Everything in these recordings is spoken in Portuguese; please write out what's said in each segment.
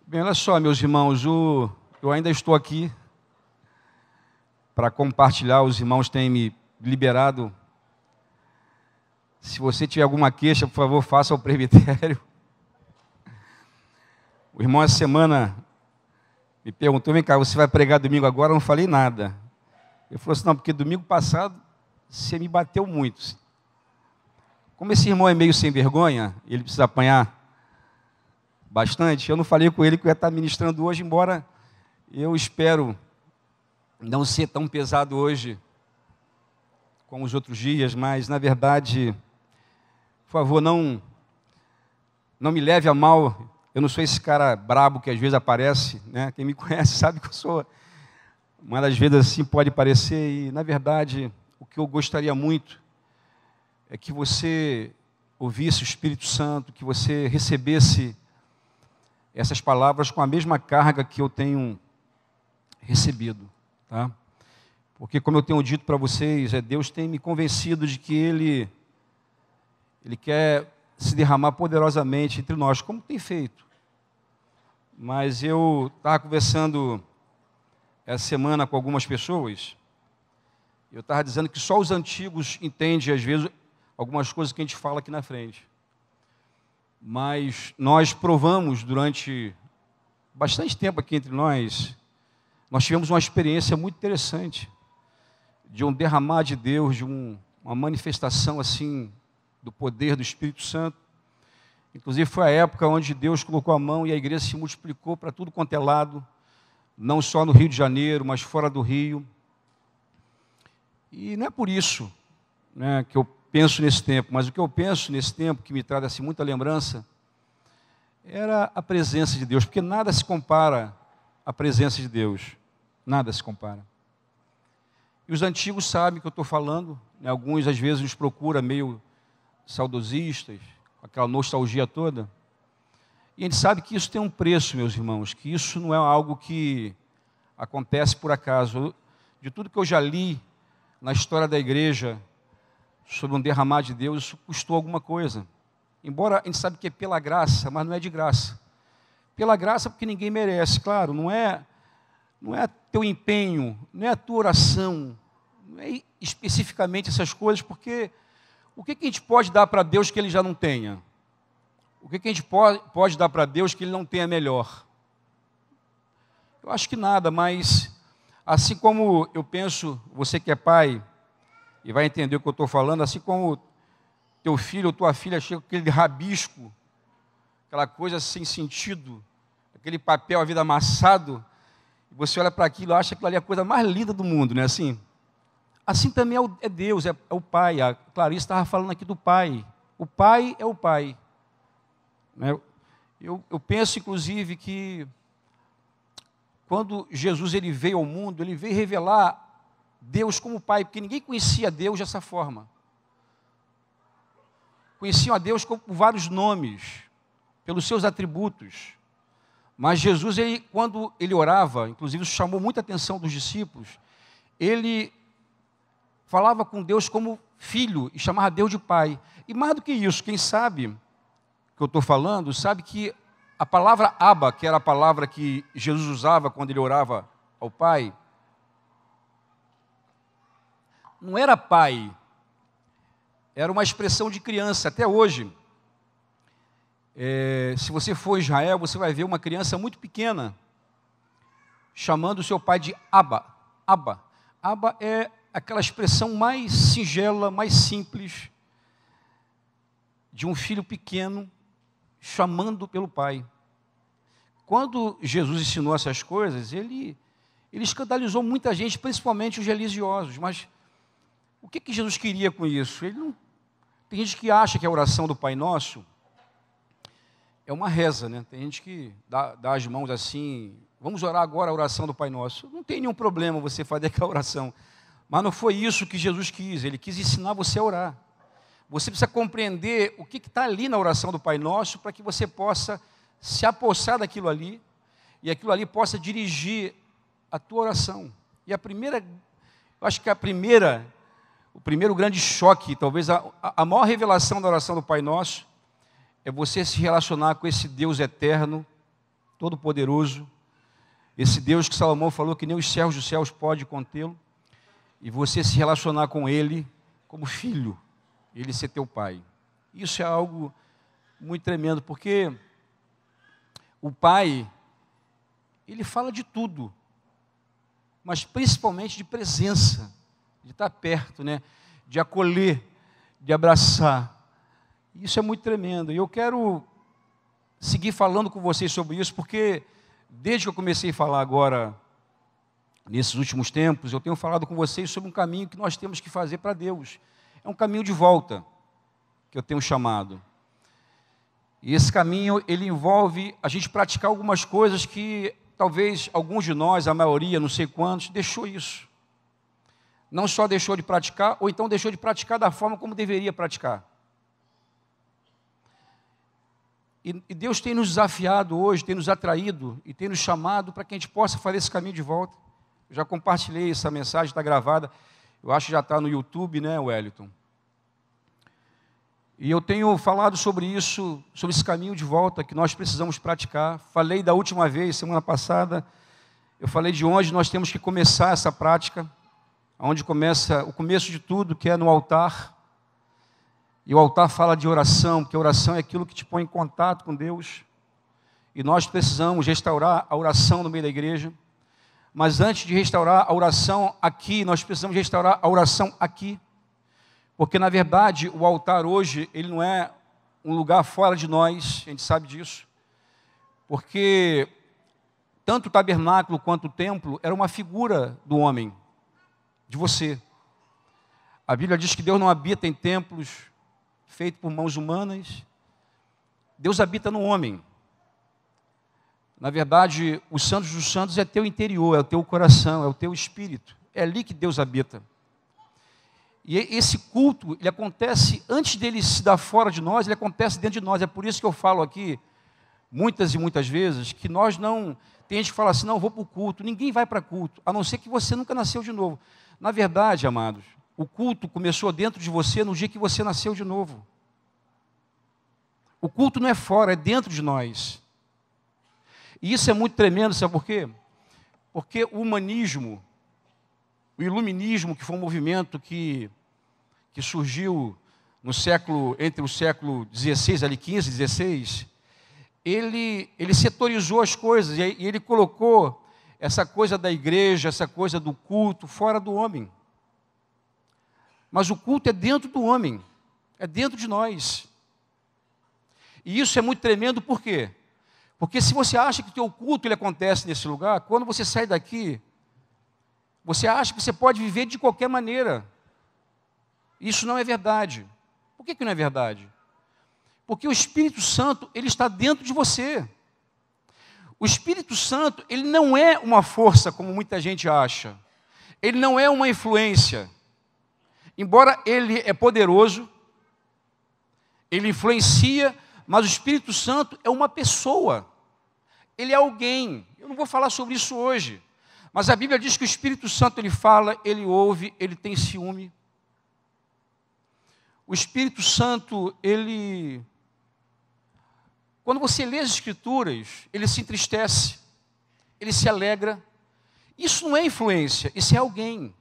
Bem, olha só, meus irmãos, eu ainda estou aqui para compartilhar, os irmãos têm me liberado. Se você tiver alguma queixa, por favor, faça ao presbitério. O irmão essa semana me perguntou, vem cá, você vai pregar domingo agora? Eu não falei nada. Ele falou assim, não, porque domingo passado você me bateu muito. Como esse irmão é meio sem vergonha, ele precisa apanhar bastante, eu não falei com ele que eu ia estar ministrando hoje, embora eu espero não ser tão pesado hoje como os outros dias, mas, na verdade, por favor, não me leve a mal. Eu não sou esse cara brabo que às vezes aparece, né? Quem me conhece sabe que eu sou, mas às vezes assim pode parecer, e, na verdade, o que eu gostaria muito é que você ouvisse o Espírito Santo, que você recebesse essas palavras com a mesma carga que eu tenho recebido, tá? Porque, como eu tenho dito para vocês, Deus tem me convencido de que Ele quer se derramar poderosamente entre nós, como tem feito. Mas eu estava conversando essa semana com algumas pessoas, eu estava dizendo que só os antigos entendem, às vezes, algumas coisas que a gente fala aqui na frente. Mas nós provamos durante bastante tempo aqui entre nós tivemos uma experiência muito interessante de um derramar de Deus, de uma manifestação assim do poder do Espírito Santo. Inclusive foi a época onde Deus colocou a mão e a igreja se multiplicou para tudo quanto é lado, não só no Rio de Janeiro, mas fora do Rio. E não é por isso, né, que eu penso nesse tempo, mas o que eu penso nesse tempo, que me traz assim, muita lembrança, era a presença de Deus, porque nada se compara à presença de Deus, nada se compara. E os antigos sabem o que eu estou falando, né? Alguns às vezes nos procuram meio saudosistas, aquela nostalgia toda, e a gente sabe que isso tem um preço, meus irmãos, que isso não é algo que acontece por acaso. De tudo que eu já li na história da igreja, sobre um derramar de Deus, isso custou alguma coisa. Embora a gente sabe que é pela graça, mas não é de graça. Pela graça porque ninguém merece, claro, não é teu empenho, não é a tua oração, não é especificamente essas coisas, porque o que a gente pode dar para Deus que Ele já não tenha? O que a gente pode dar para Deus que Ele não tenha melhor? Eu acho que nada, mas assim como eu penso, você que é pai, e vai entender o que eu estou falando, assim como teu filho ou tua filha chega com aquele rabisco, aquela coisa sem sentido, aquele papel, a vida amassado, e você olha para aquilo e acha que aquilo ali é a coisa mais linda do mundo, não é assim? Assim também é Deus, é o Pai. A Clarice estava falando aqui do Pai. O Pai é o Pai. Eu penso, inclusive, que quando Jesus ele veio ao mundo, ele veio revelar Deus como Pai, porque ninguém conhecia Deus dessa forma. Conheciam a Deus por vários nomes, pelos seus atributos. Mas Jesus, quando ele orava, inclusive isso chamou muita atenção dos discípulos, ele falava com Deus como filho e chamava Deus de Pai. E mais do que isso, quem sabe que eu estou falando, sabe que a palavra Abba, que era a palavra que Jesus usava quando ele orava ao Pai, não era pai, era uma expressão de criança. Até hoje, se você for a Israel, você vai ver uma criança muito pequena chamando o seu pai de Abba. Abba. Abba é aquela expressão mais singela, mais simples de um filho pequeno chamando pelo pai. Quando Jesus ensinou essas coisas, ele escandalizou muita gente, principalmente os religiosos, mas o que Jesus queria com isso? Tem gente que acha que a oração do Pai Nosso é uma reza, né? Tem gente que dá as mãos assim, vamos orar agora a oração do Pai Nosso. Não tem nenhum problema você fazer aquela oração, mas não foi isso que Jesus quis. Ele quis ensinar você a orar. Você precisa compreender o que está ali na oração do Pai Nosso para que você possa se apossar daquilo ali e aquilo ali possa dirigir a tua oração. E eu acho que o primeiro grande choque, talvez a maior revelação da oração do Pai Nosso, é você se relacionar com esse Deus eterno, todo-poderoso, esse Deus que Salomão falou que nem os céus dos céus pode contê-lo, e você se relacionar com Ele como filho, Ele ser teu pai. Isso é algo muito tremendo, porque o pai, ele fala de tudo, mas principalmente de presença, de estar perto, né? De acolher, de abraçar. Isso é muito tremendo. E eu quero seguir falando com vocês sobre isso, porque desde que eu comecei a falar agora, nesses últimos tempos, eu tenho falado com vocês sobre um caminho que nós temos que fazer para Deus. É um caminho de volta, que eu tenho chamado. E esse caminho, ele envolve a gente praticar algumas coisas que talvez alguns de nós, a maioria, não sei quantos, deixou isso. Não só deixou de praticar, ou então deixou de praticar da forma como deveria praticar. E Deus tem nos desafiado hoje, tem nos atraído e tem nos chamado para que a gente possa fazer esse caminho de volta. Eu já compartilhei essa mensagem, está gravada. Eu acho que já está no YouTube, né, Wellington? E eu tenho falado sobre isso, sobre esse caminho de volta que nós precisamos praticar. Falei da última vez, semana passada, eu falei de onde nós temos que começar essa prática, onde começa o começo de tudo, que é no altar. E o altar fala de oração, porque a oração é aquilo que te põe em contato com Deus. E nós precisamos restaurar a oração no meio da igreja. Mas antes de restaurar a oração aqui, nós precisamos restaurar a oração aqui. Porque, na verdade, o altar hoje, ele não é um lugar fora de nós, a gente sabe disso. Porque tanto o tabernáculo quanto o templo era uma figura do homem, de você. A Bíblia diz que Deus não habita em templos feitos por mãos humanas. Deus habita no homem. Na verdade, os santos dos santos é teu interior, é o teu coração, é o teu espírito. É ali que Deus habita. E esse culto, ele acontece, antes dele se dar fora de nós, ele acontece dentro de nós. É por isso que eu falo aqui, muitas e muitas vezes, que nós não... Tem gente que fala assim, não, eu vou para o culto. Ninguém vai para culto, a não ser que você nunca nasceu de novo. Na verdade, amados, o culto começou dentro de você no dia que você nasceu de novo. O culto não é fora, é dentro de nós. E isso é muito tremendo, sabe por quê? Porque o humanismo, o iluminismo, que foi um movimento que surgiu no século, entre o século XVI, ali 15, 16, ele setorizou as coisas, e ele colocou essa coisa da igreja, essa coisa do culto, fora do homem. Mas o culto é dentro do homem, é dentro de nós. E isso é muito tremendo, por quê? Porque se você acha que o teu culto ele acontece nesse lugar, quando você sai daqui, você acha que você pode viver de qualquer maneira. Isso não é verdade. Por que não é verdade? Porque o Espírito Santo, ele está dentro de você. O Espírito Santo, ele não é uma força, como muita gente acha. Ele não é uma influência. Embora ele é poderoso, ele influencia, mas o Espírito Santo é uma pessoa. Ele é alguém. Eu não vou falar sobre isso hoje. Mas a Bíblia diz que o Espírito Santo, ele fala, ele ouve, ele tem ciúme. O Espírito Santo, ele... Quando você lê as Escrituras, ele se entristece, ele se alegra. Isso não é influência, isso é alguém.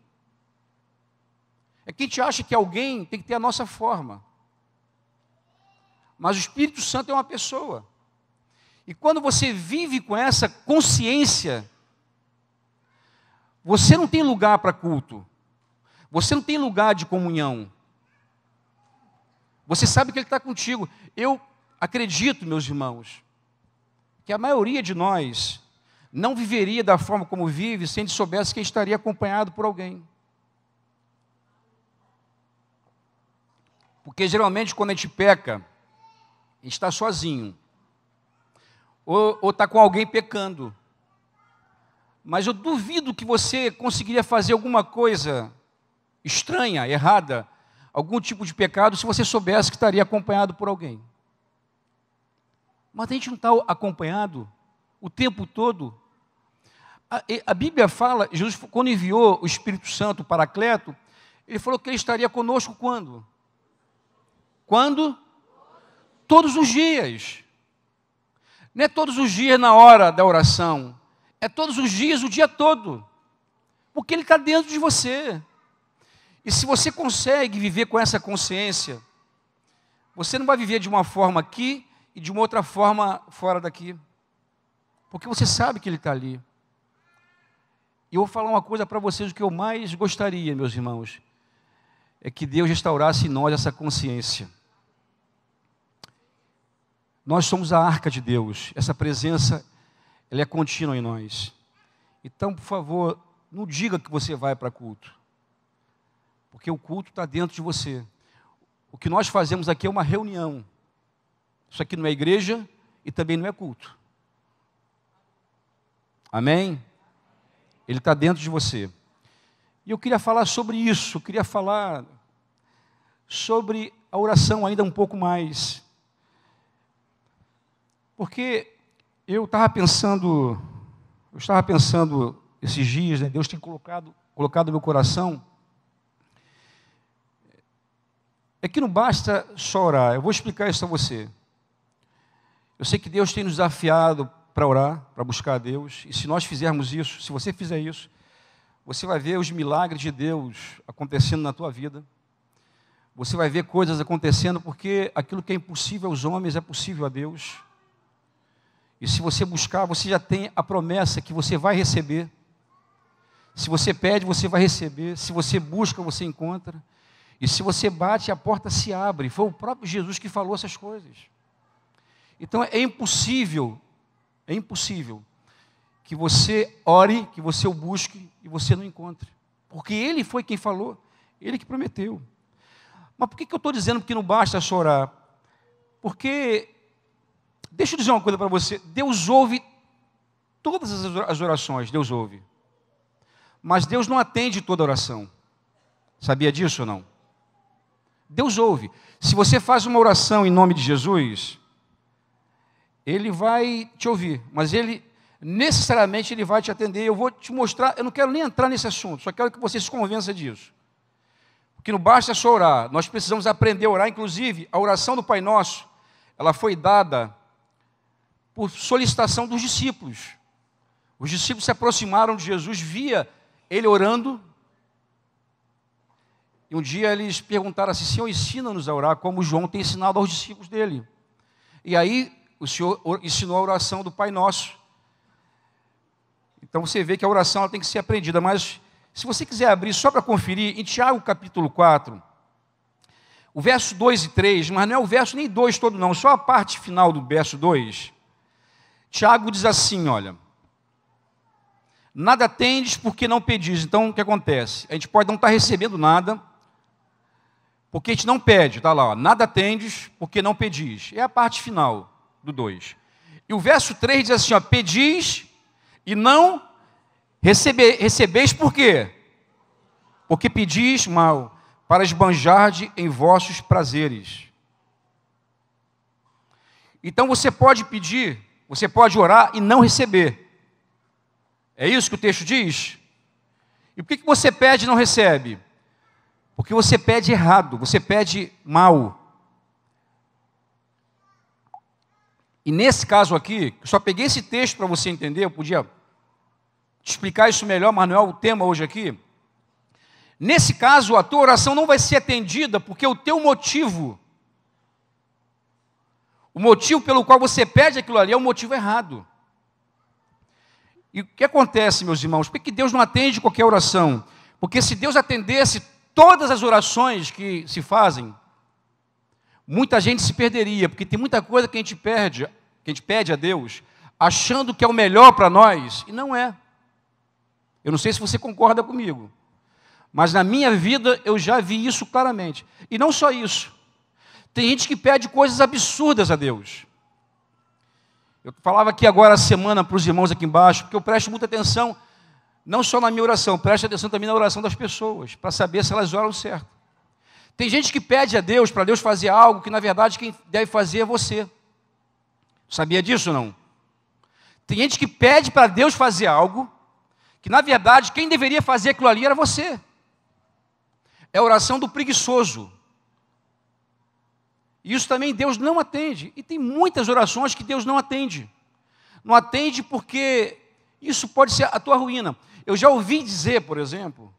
É que a gente acha que alguém tem que ter a nossa forma. Mas o Espírito Santo é uma pessoa. E quando você vive com essa consciência, você não tem lugar para culto. Você não tem lugar de comunhão. Você sabe que Ele está contigo. Eu acredito, meus irmãos, que a maioria de nós não viveria da forma como vive se a gente soubesse que estaria acompanhado por alguém. Porque geralmente quando a gente peca, a gente está sozinho. Ou está com alguém pecando. Mas eu duvido que você conseguiria fazer alguma coisa estranha, errada, algum tipo de pecado, se você soubesse que estaria acompanhado por alguém. Mas a gente não está acompanhado o tempo todo. A Bíblia fala, Jesus, quando enviou o Espírito Santo, o Paracleto, Ele falou que Ele estaria conosco quando? Quando? Todos os dias. Não é todos os dias na hora da oração. É todos os dias, o dia todo. Porque Ele está dentro de você. E se você consegue viver com essa consciência, você não vai viver de uma forma aqui e de uma outra forma fora daqui. Porque você sabe que Ele está ali. E eu vou falar uma coisa para vocês, o que eu mais gostaria, meus irmãos, é que Deus restaurasse em nós essa consciência. Nós somos a arca de Deus, essa presença, ela é contínua em nós. Então, por favor, não diga que você vai para culto, porque o culto está dentro de você. O que nós fazemos aqui é uma reunião. Isso aqui não é igreja e também não é culto. Amém? Ele está dentro de você. E eu queria falar sobre isso, eu queria falar sobre a oração ainda um pouco mais. Porque eu estava pensando esses dias, né, Deus tem colocado no meu coração, é que não basta só orar. Eu vou explicar isso a você. Eu sei que Deus tem nos desafiado para orar, para buscar a Deus, e se nós fizermos isso, se você fizer isso, você vai ver os milagres de Deus acontecendo na tua vida. Você vai ver coisas acontecendo, porque aquilo que é impossível aos homens é possível a Deus. E se você buscar, você já tem a promessa que você vai receber. Se você pede, você vai receber. Se você busca, você encontra. E se você bate, a porta se abre. Foi o próprio Jesus que falou essas coisas. Então é impossível que você ore, que você o busque e você não encontre. Porque Ele foi quem falou, Ele que prometeu. Mas por que eu estou dizendo que não basta só orar? Porque, deixa eu dizer uma coisa para você, Deus ouve todas as orações, Deus ouve. Mas Deus não atende toda oração. Sabia disso ou não? Deus ouve. Se você faz uma oração em nome de Jesus, Ele vai te ouvir, mas necessariamente Ele vai te atender. Eu vou te mostrar, eu não quero nem entrar nesse assunto, só quero que você se convença disso. Porque não basta só orar, nós precisamos aprender a orar. Inclusive, a oração do Pai Nosso, ela foi dada por solicitação dos discípulos. Os discípulos se aproximaram de Jesus, via Ele orando, e um dia eles perguntaram assim: Senhor, ensina-nos a orar como João tem ensinado aos discípulos dele. E aí, o Senhor ensinou a oração do Pai Nosso. Então você vê que a oração ela tem que ser aprendida. Mas se você quiser abrir só para conferir, em Tiago capítulo 4, o verso 2 e 3, mas não é o verso nem 2 todo não, só a parte final do verso 2. Tiago diz assim, olha: nada tendes porque não pedis. Então o que acontece? A gente pode não estar recebendo nada, porque a gente não pede, está lá, ó, nada tendes porque não pedis. É a parte final do 2. E o verso 3 diz assim, ó, pedis e não recebeis por quê? Porque pedis mal, para esbanjar em vossos prazeres. Então você pode pedir, você pode orar e não receber. É isso que o texto diz? E por que você pede e não recebe? Porque você pede errado, você pede mal. E nesse caso aqui, eu só peguei esse texto para você entender, eu podia te explicar isso melhor, mas não é o tema hoje aqui. Nesse caso, a tua oração não vai ser atendida, porque o teu motivo, o motivo pelo qual você pede aquilo ali é o motivo errado. E o que acontece, meus irmãos? Por que Deus não atende qualquer oração? Porque se Deus atendesse todas as orações que se fazem, muita gente se perderia, porque tem muita coisa que a gente pede a Deus, achando que é o melhor para nós, e não é. Eu não sei se você concorda comigo, mas na minha vida eu já vi isso claramente. E não só isso, tem gente que pede coisas absurdas a Deus. Eu falava aqui agora a semana para os irmãos aqui embaixo, porque eu presto muita atenção, não só na minha oração, presto atenção também na oração das pessoas, para saber se elas oram certo. Tem gente que pede a Deus, para Deus fazer algo, que na verdade quem deve fazer é você. Sabia disso ou não? Tem gente que pede para Deus fazer algo, que na verdade quem deveria fazer aquilo ali era você. É a oração do preguiçoso. E isso também Deus não atende. E tem muitas orações que Deus não atende. Não atende porque isso pode ser a tua ruína. Eu já ouvi dizer, por exemplo,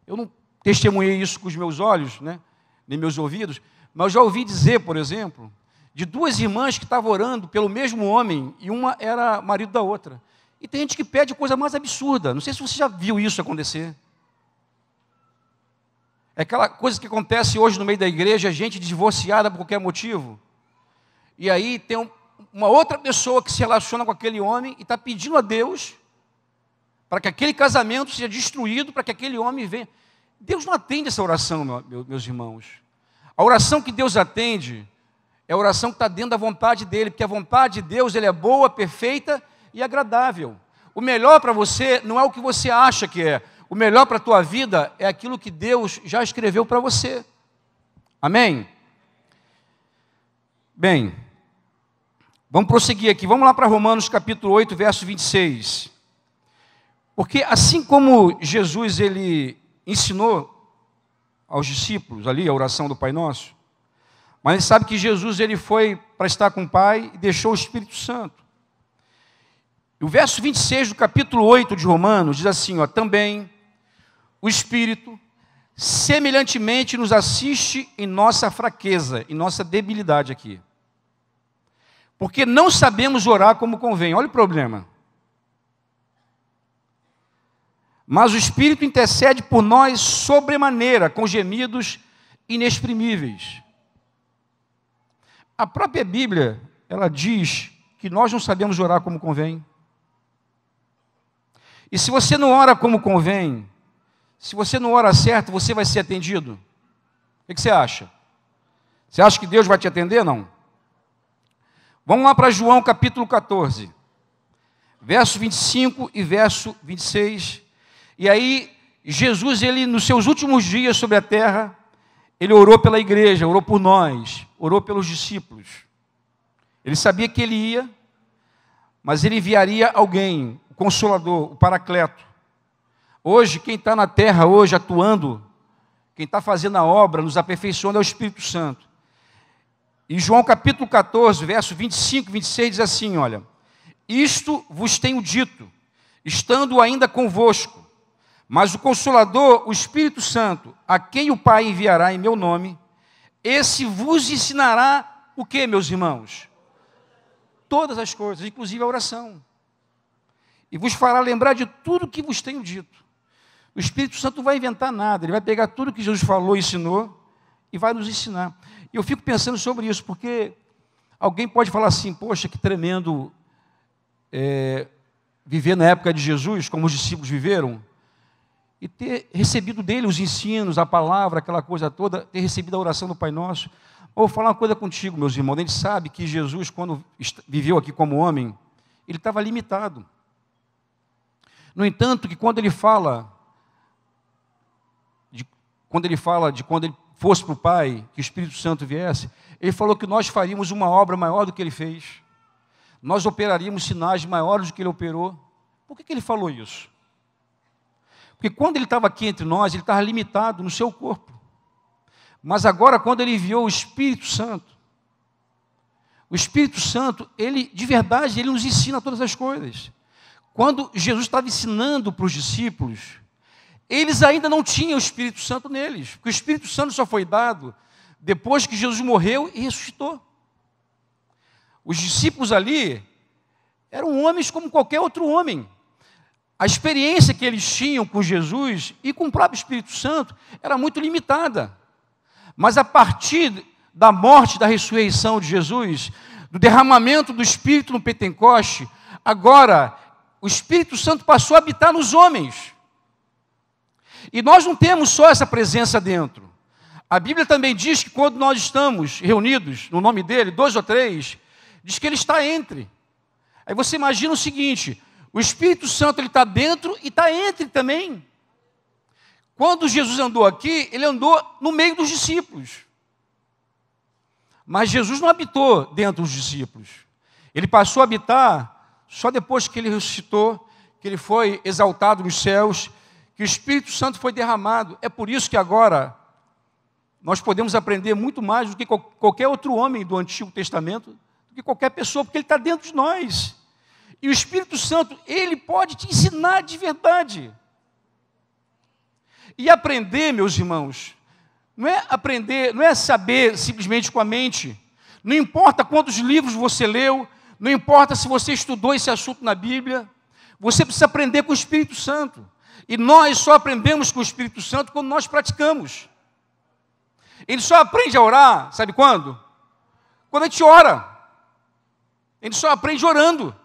eu não testemunhei isso com os meus olhos, né, nem meus ouvidos, mas eu já ouvi dizer, por exemplo, de duas irmãs que estavam orando pelo mesmo homem, e uma era marido da outra. E tem gente que pede coisa mais absurda. Não sei se você já viu isso acontecer. É aquela coisa que acontece hoje no meio da igreja, gente divorciada por qualquer motivo. E aí tem uma outra pessoa que se relaciona com aquele homem e está pedindo a Deus para que aquele casamento seja destruído, para que aquele homem venha. Deus não atende essa oração, meus irmãos. A oração que Deus atende é a oração que está dentro da vontade dEle, porque a vontade de Deus é boa, perfeita e agradável. O melhor para você não é o que você acha que é. O melhor para a tua vida é aquilo que Deus já escreveu para você. Amém? Bem, vamos prosseguir aqui. Vamos lá para Romanos capítulo 8, verso 26. Porque assim como Jesus ele ensinou aos discípulos ali a oração do Pai Nosso, mas a gente sabe que Jesus ele foi para estar com o Pai e deixou o Espírito Santo. E o verso 26 do capítulo 8 de Romanos diz assim, ó, também o Espírito semelhantemente nos assiste em nossa fraqueza, em nossa debilidade aqui. Porque não sabemos orar como convém. Olha o problema. Mas o Espírito intercede por nós sobremaneira, com gemidos inexprimíveis. A própria Bíblia, ela diz que nós não sabemos orar como convém. E se você não ora como convém, se você não ora certo, você vai ser atendido? O que você acha? Você acha que Deus vai te atender? Não. Vamos lá para João capítulo 14, verso 25 e verso 26. E aí, Jesus, ele nos seus últimos dias sobre a terra, ele orou pela igreja, orou por nós, orou pelos discípulos. Ele sabia que ele ia, mas ele enviaria alguém, o Consolador, o Paracleto. Hoje, quem está na terra, hoje, atuando, quem está fazendo a obra, nos aperfeiçoando é o Espírito Santo. E João capítulo 14, verso 25 e 26 diz assim, olha, isto vos tenho dito, estando ainda convosco, mas o Consolador, o Espírito Santo, a quem o Pai enviará em meu nome, esse vos ensinará o que, meus irmãos? Todas as coisas, inclusive a oração. E vos fará lembrar de tudo que vos tenho dito. O Espírito Santo não vai inventar nada, ele vai pegar tudo que Jesus falou, ensinou, e vai nos ensinar. E eu fico pensando sobre isso, porque alguém pode falar assim, poxa, que tremendo viver na época de Jesus, como os discípulos viveram, e ter recebido dele os ensinos, a palavra, aquela coisa toda, ter recebido a oração do Pai Nosso. Vou falar uma coisa contigo, meus irmãos, a gente sabe que Jesus, quando viveu aqui como homem, ele estava limitado. No entanto, que quando ele fala de quando ele fosse para o Pai, que o Espírito Santo viesse, ele falou que nós faríamos uma obra maior do que ele fez. Nós operaríamos sinais maiores do que ele operou. Por que ele falou isso? Porque quando ele estava aqui entre nós, ele estava limitado no seu corpo. Mas agora, quando ele enviou o Espírito Santo, ele, de verdade, ele nos ensina todas as coisas. Quando Jesus estava ensinando para os discípulos, eles ainda não tinham o Espírito Santo neles, porque o Espírito Santo só foi dado depois que Jesus morreu e ressuscitou. Os discípulos ali eram homens como qualquer outro homem. A experiência que eles tinham com Jesus e com o próprio Espírito Santo era muito limitada. Mas a partir da morte, da ressurreição de Jesus, do derramamento do Espírito no Pentecoste, agora o Espírito Santo passou a habitar nos homens. E nós não temos só essa presença dentro. A Bíblia também diz que quando nós estamos reunidos no nome dele, 2 ou 3, diz que ele está entre. Aí você imagina o seguinte, o Espírito Santo ele está dentro e está entre também. Quando Jesus andou aqui, ele andou no meio dos discípulos. Mas Jesus não habitou dentro dos discípulos. Ele passou a habitar só depois que ele ressuscitou, que ele foi exaltado nos céus, que o Espírito Santo foi derramado. É por isso que agora nós podemos aprender muito mais do que qualquer outro homem do Antigo Testamento, do que qualquer pessoa, porque ele está dentro de nós. E o Espírito Santo, ele pode te ensinar de verdade. E aprender, meus irmãos, não é aprender, não é saber simplesmente com a mente. Não importa quantos livros você leu, não importa se você estudou esse assunto na Bíblia, você precisa aprender com o Espírito Santo. E nós só aprendemos com o Espírito Santo quando nós praticamos. Ele só aprende a orar, sabe quando? Quando a gente ora. Ele só aprende orando.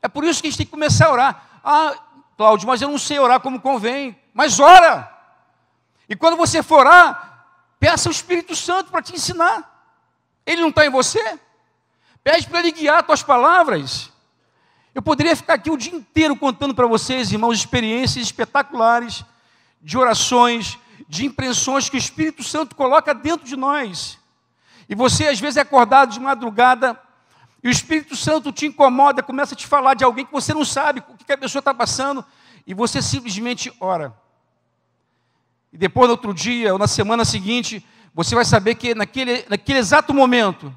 É por isso que a gente tem que começar a orar. Ah, Cláudio, mas eu não sei orar como convém. Mas ora. E quando você for orar, peça ao Espírito Santo para te ensinar. Ele não está em você? Pede para ele guiar as tuas palavras. Eu poderia ficar aqui o dia inteiro contando para vocês, irmãos, experiências espetaculares de orações, de impressões que o Espírito Santo coloca dentro de nós. E você, às vezes, é acordado de madrugada e o Espírito Santo te incomoda, começa a te falar de alguém que você não sabe o que a pessoa está passando, e você simplesmente ora. E depois, no outro dia, ou na semana seguinte, você vai saber que naquele exato momento,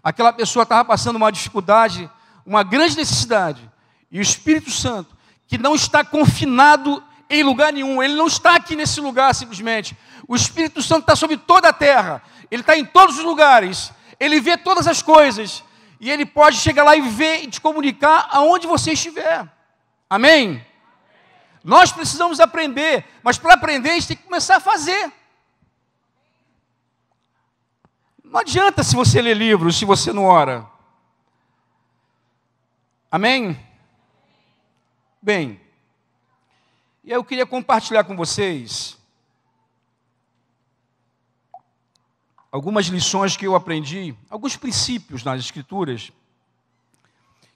aquela pessoa estava passando uma dificuldade, uma grande necessidade, e o Espírito Santo, que não está confinado em lugar nenhum, ele não está aqui nesse lugar simplesmente, o Espírito Santo está sobre toda a terra, ele está em todos os lugares, ele vê todas as coisas, e ele pode chegar lá e ver e te comunicar aonde você estiver. Amém? Nós precisamos aprender, mas para aprender a gente tem que começar a fazer. Não adianta se você lê livros, se você não ora. Amém? Bem, e eu queria compartilhar com vocês algumas lições que eu aprendi, alguns princípios nas Escrituras,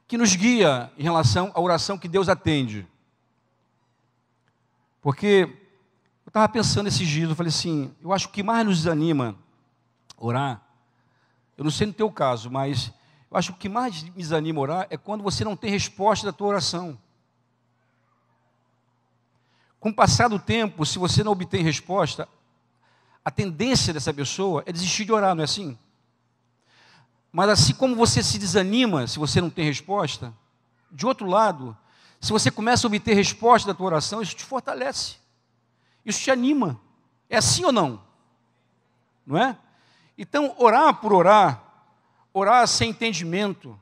que nos guia em relação à oração que Deus atende. Porque eu estava pensando esses dias, eu falei assim, eu acho que o que mais nos desanima orar, eu não sei no teu caso, mas eu acho que o que mais me desanima orar é quando você não tem resposta da tua oração. Com o passar do tempo, se você não obtém resposta, a tendência dessa pessoa é desistir de orar, não é assim? Mas assim como você se desanima se você não tem resposta, de outro lado, se você começa a obter resposta da tua oração, isso te fortalece. Isso te anima. É assim ou não? Não é? Então, orar por orar, orar sem entendimento,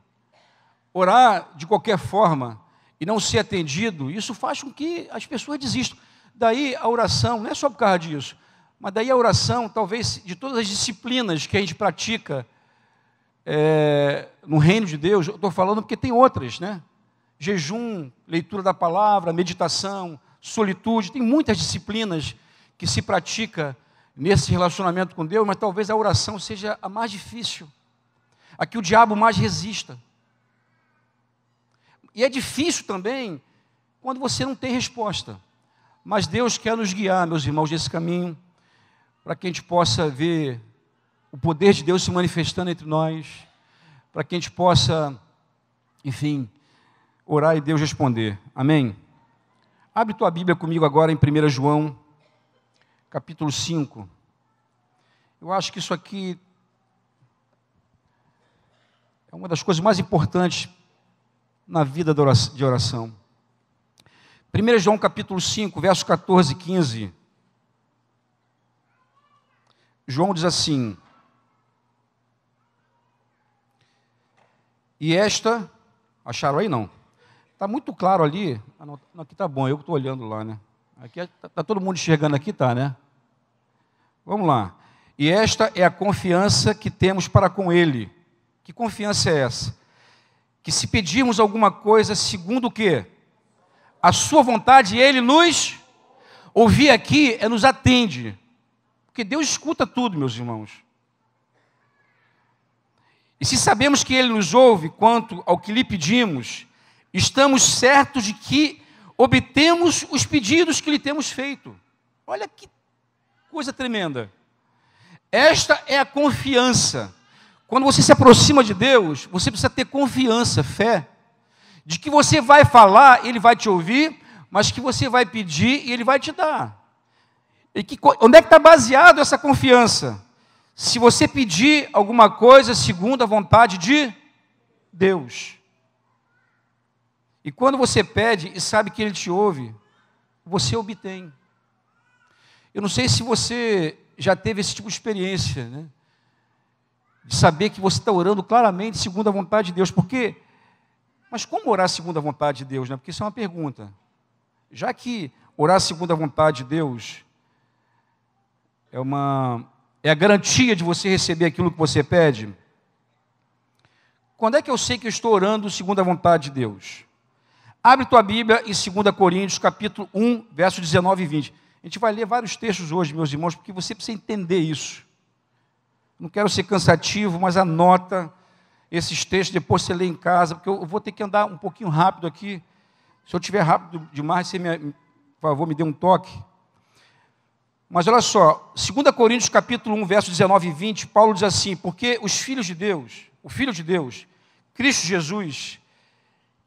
orar de qualquer forma e não ser atendido, isso faz com que as pessoas desistam. Daí a oração, não é só por causa disso, mas daí a oração, talvez de todas as disciplinas que a gente pratica no reino de Deus, eu estou falando porque tem outras, né? Jejum, leitura da palavra, meditação, solitude, tem muitas disciplinas que se pratica nesse relacionamento com Deus, mas talvez a oração seja a mais difícil, a que o diabo mais resista. E é difícil também quando você não tem resposta, mas Deus quer nos guiar, meus irmãos, nesse caminho, para que a gente possa ver o poder de Deus se manifestando entre nós, para que a gente possa, enfim, orar e Deus responder. Amém? Abre tua Bíblia comigo agora em 1 João, capítulo 5. Eu acho que isso aqui é uma das coisas mais importantes na vida de oração. 1 João, capítulo 5, versos 14 e 15. João diz assim: e esta, acharam aí não? Está muito claro ali, aqui está bom, eu que estou olhando lá, né? Aqui está todo mundo enxergando aqui, tá, né? Vamos lá. E esta é a confiança que temos para com Ele. Que confiança é essa? Que se pedirmos alguma coisa segundo o quê? A sua vontade, Ele nos ouvir aqui, nos atende. Porque Deus escuta tudo, meus irmãos. E se sabemos que Ele nos ouve quanto ao que lhe pedimos, estamos certos de que obtemos os pedidos que lhe temos feito. Olha que coisa tremenda. Esta é a confiança. Quando você se aproxima de Deus, você precisa ter confiança, fé, de que você vai falar, Ele vai te ouvir, mas que você vai pedir e Ele vai te dar. E onde é que está baseado essa confiança? Se você pedir alguma coisa segundo a vontade de Deus. E quando você pede e sabe que Ele te ouve, você obtém. Eu não sei se você já teve esse tipo de experiência, né? De saber que você está orando claramente segundo a vontade de Deus. Mas como orar segundo a vontade de Deus, né? Porque isso é uma pergunta. Já que orar segundo a vontade de Deus é a garantia de você receber aquilo que você pede, quando é que eu sei que eu estou orando segundo a vontade de Deus? Abre tua Bíblia em 2 Coríntios, capítulo 1, versos 19 e 20. A gente vai ler vários textos hoje, meus irmãos, porque você precisa entender isso. Não quero ser cansativo, mas anota esses textos, depois você lê em casa, porque eu vou ter que andar um pouquinho rápido aqui. Se eu estiver rápido demais, você, por favor, me dê um toque. Mas olha só, 2 Coríntios capítulo 1, versos 19 e 20, Paulo diz assim: porque os filhos de Deus, o Filho de Deus, Cristo Jesus,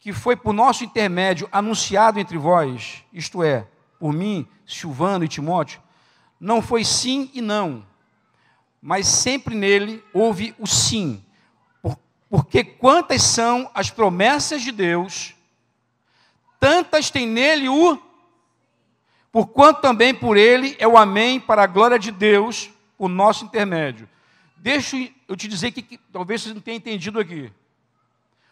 que foi por nosso intermédio anunciado entre vós, isto é, por mim, Silvano e Timóteo, não foi sim e não, mas sempre nele houve o sim, porque quantas são as promessas de Deus, tantas tem nele o, porquanto também por ele é o amém para a glória de Deus, por nosso intermédio. Deixa eu te dizer que talvez você não tenha entendido aqui.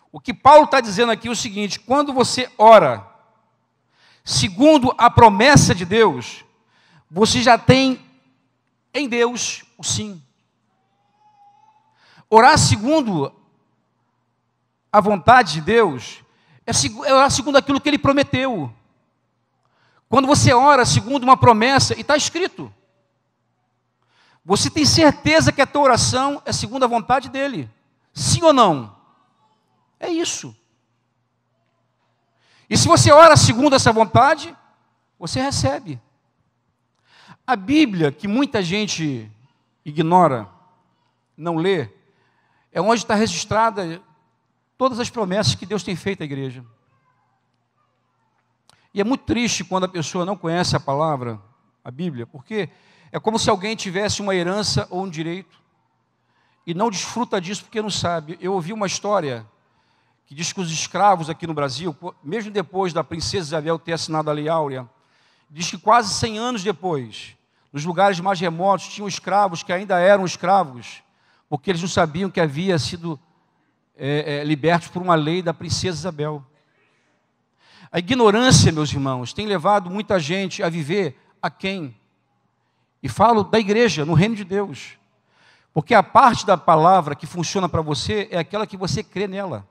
O que Paulo está dizendo aqui é o seguinte: quando você ora segundo a promessa de Deus, você já tem em Deus o sim. Orar segundo a vontade de Deus é orar segundo aquilo que Ele prometeu. Quando você ora segundo uma promessa, e está escrito, você tem certeza que a tua oração é segundo a vontade dEle. Sim ou não? É isso. E se você ora segundo essa vontade, você recebe. A Bíblia, que muita gente ignora, não lê, é onde está registrada todas as promessas que Deus tem feito à igreja. E é muito triste quando a pessoa não conhece a palavra, a Bíblia, porque é como se alguém tivesse uma herança ou um direito e não desfruta disso porque não sabe. Eu ouvi uma história que diz que os escravos aqui no Brasil, mesmo depois da princesa Isabel ter assinado a Lei Áurea, diz que quase 100 anos depois, nos lugares mais remotos, tinham escravos que ainda eram escravos, porque eles não sabiam que havia sido libertos por uma lei da princesa Isabel. A ignorância, meus irmãos, tem levado muita gente a viver aquém. E falo da igreja, no reino de Deus. Porque a parte da palavra que funciona para você é aquela que você crê nela.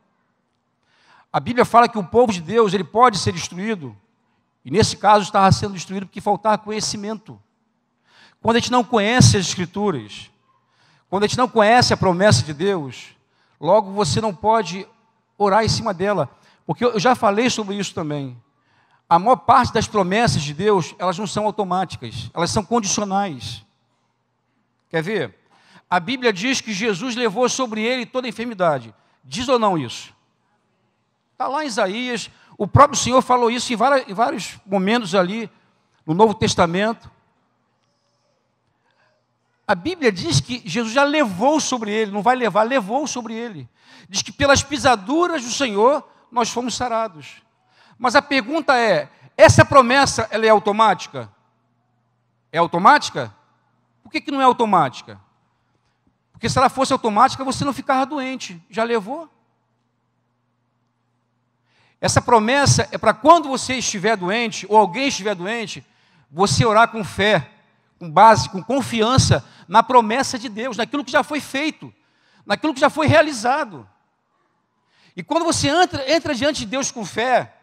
A Bíblia fala que o povo de Deus, ele pode ser destruído, e nesse caso estava sendo destruído porque faltava conhecimento. Quando a gente não conhece as Escrituras, quando a gente não conhece a promessa de Deus, logo você não pode orar em cima dela, porque eu já falei sobre isso também. A maior parte das promessas de Deus, elas não são automáticas, elas são condicionais. Quer ver? A Bíblia diz que Jesus levou sobre ele toda a enfermidade. Diz ou não isso? Está lá em Isaías, o próprio Senhor falou isso em vários momentos ali, no Novo Testamento. A Bíblia diz que Jesus já levou sobre ele, não vai levar, levou sobre ele. Diz que pelas pisaduras do Senhor, nós fomos sarados. Mas a pergunta é, essa promessa, ela é automática? É automática? Por que não é automática? Porque se ela fosse automática, você não ficava doente. Já levou? Essa promessa é para quando você estiver doente, ou alguém estiver doente, você orar com fé, com base, com confiança na promessa de Deus, naquilo que já foi feito, naquilo que já foi realizado. E quando você entra diante de Deus com fé,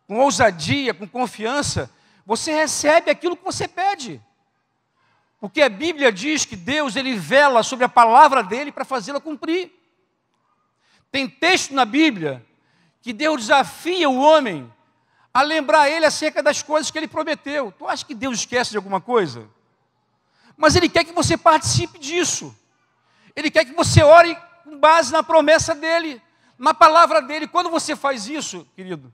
com ousadia, com confiança, você recebe aquilo que você pede. Porque a Bíblia diz que Deus, ele vela sobre a palavra dele para fazê-la cumprir. Tem texto na Bíblia que Deus desafia o homem a lembrar ele acerca das coisas que ele prometeu. Tu acha que Deus esquece de alguma coisa? Mas Ele quer que você participe disso. Ele quer que você ore com base na promessa dEle, na palavra dEle. Quando você faz isso, querido,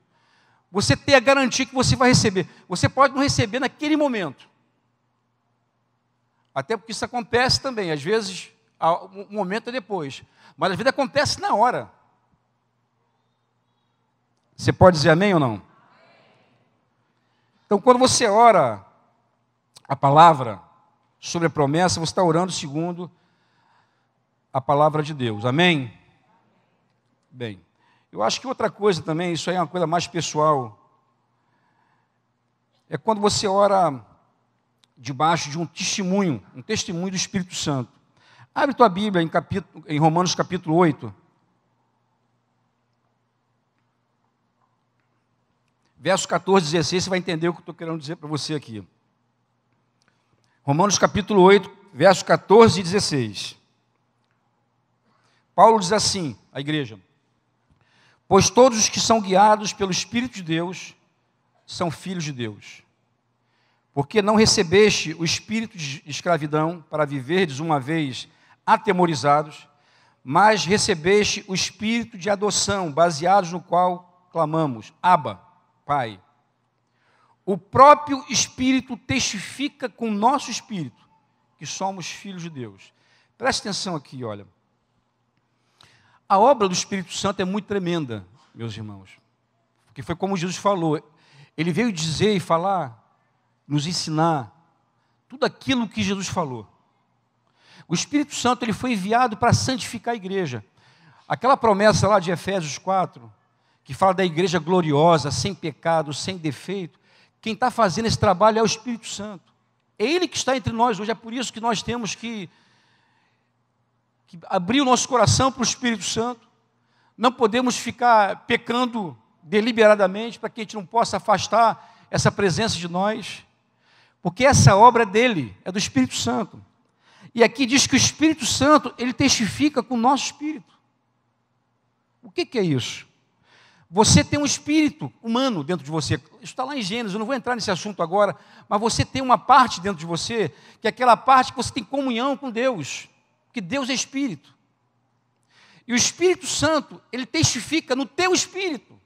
você tem a garantia que você vai receber. Você pode não receber naquele momento. Até porque isso acontece também, às vezes, um momento é depois. Mas às vezes acontece na hora. Você pode dizer amém ou não? Então, quando você ora a palavra sobre a promessa, você está orando segundo a palavra de Deus. Amém? Bem, eu acho que outra coisa também, isso aí é uma coisa mais pessoal, é quando você ora debaixo de um testemunho do Espírito Santo. Abre tua Bíblia em Romanos capítulo 8. Verso 14 e 16, você vai entender o que eu estou querendo dizer para você aqui. Romanos capítulo 8, verso 14 e 16. Paulo diz assim, à igreja: pois todos os que são guiados pelo Espírito de Deus são filhos de Deus. Porque não recebeste o espírito de escravidão para viverdes uma vez atemorizados, mas recebeste o espírito de adoção, baseados no qual clamamos: Abba, Pai. O próprio Espírito testifica com o nosso espírito que somos filhos de Deus. Preste atenção aqui, olha. A obra do Espírito Santo é muito tremenda, meus irmãos. Porque foi como Jesus falou. Ele veio dizer e falar, nos ensinar tudo aquilo que Jesus falou. O Espírito Santo ele foi enviado para santificar a igreja. Aquela promessa lá de Efésios 4, que fala da igreja gloriosa, sem pecado, sem defeito, quem está fazendo esse trabalho é o Espírito Santo. É Ele que está entre nós hoje, é por isso que nós temos que abrir o nosso coração para o Espírito Santo. Não podemos ficar pecando deliberadamente, para que a gente não possa afastar essa presença de nós, porque essa obra é dele, é do Espírito Santo. E aqui diz que o Espírito Santo, ele testifica com o nosso espírito. O que é isso? Você tem um espírito humano dentro de você. Isso está lá em Gênesis, eu não vou entrar nesse assunto agora, mas você tem uma parte dentro de você, que é aquela parte que você tem comunhão com Deus, que Deus é espírito. E o Espírito Santo, ele testifica no teu espírito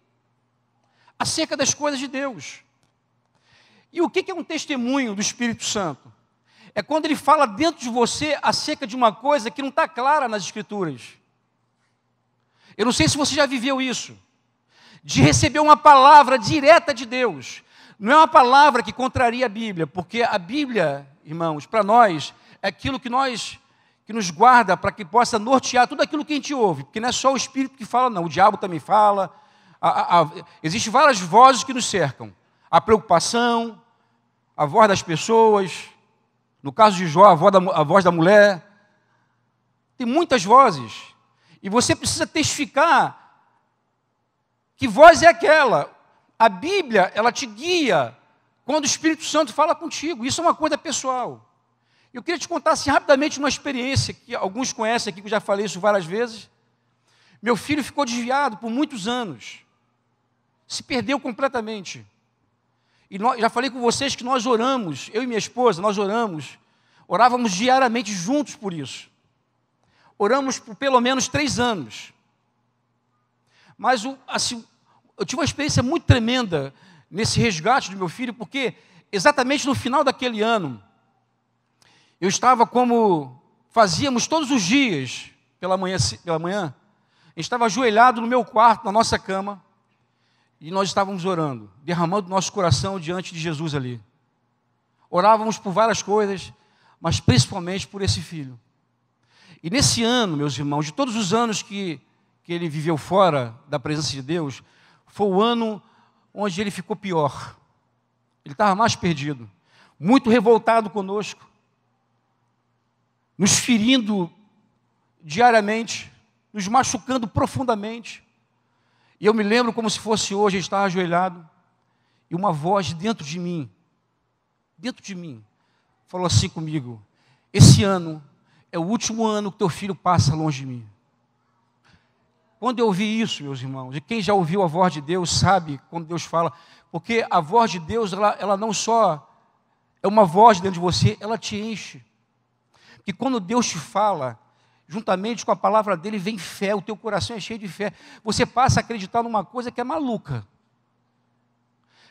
acerca das coisas de Deus. E o que é um testemunho do Espírito Santo? É quando ele fala dentro de você acerca de uma coisa que não está clara nas Escrituras. Eu não sei se você já viveu isso, de receber uma palavra direta de Deus. Não é uma palavra que contraria a Bíblia, porque a Bíblia, irmãos, para nós, é aquilo que nos guarda para que possa nortear tudo aquilo que a gente ouve, porque não é só o Espírito que fala, não, o diabo também fala, existem várias vozes que nos cercam, a preocupação, a voz das pessoas, no caso de Jó, a voz da mulher, tem muitas vozes, e você precisa testificar que voz é aquela. A Bíblia, ela te guia quando o Espírito Santo fala contigo. Isso é uma coisa pessoal. Eu queria te contar assim, rapidamente uma experiência que alguns conhecem aqui, que eu já falei isso várias vezes. Meu filho ficou desviado por muitos anos. Se perdeu completamente. E já falei com vocês que nós oramos, eu e minha esposa, nós orávamos diariamente juntos por isso. Oramos por pelo menos 3 anos. Mas assim, eu tive uma experiência muito tremenda nesse resgate do meu filho, porque exatamente no final daquele ano, eu estava como fazíamos todos os dias, pela manhã, eu estava ajoelhado no meu quarto, na nossa cama, e nós estávamos orando, derramando nosso coração diante de Jesus ali. Orávamos por várias coisas, mas principalmente por esse filho. E nesse ano, meus irmãos, de todos os anos que ele viveu fora da presença de Deus, foi o ano onde ele ficou pior. Ele estava mais perdido, muito revoltado conosco, nos ferindo diariamente, nos machucando profundamente. E eu me lembro como se fosse hoje, eu estava ajoelhado, e uma voz dentro de mim, falou assim comigo: esse ano é o último ano que teu filho passa longe de mim. Quando eu ouvi isso, meus irmãos, e quem já ouviu a voz de Deus sabe quando Deus fala, porque a voz de Deus, ela não só é uma voz dentro de você, ela te enche. Porque quando Deus te fala, juntamente com a palavra dele, vem fé, o teu coração é cheio de fé. Você passa a acreditar numa coisa que é maluca.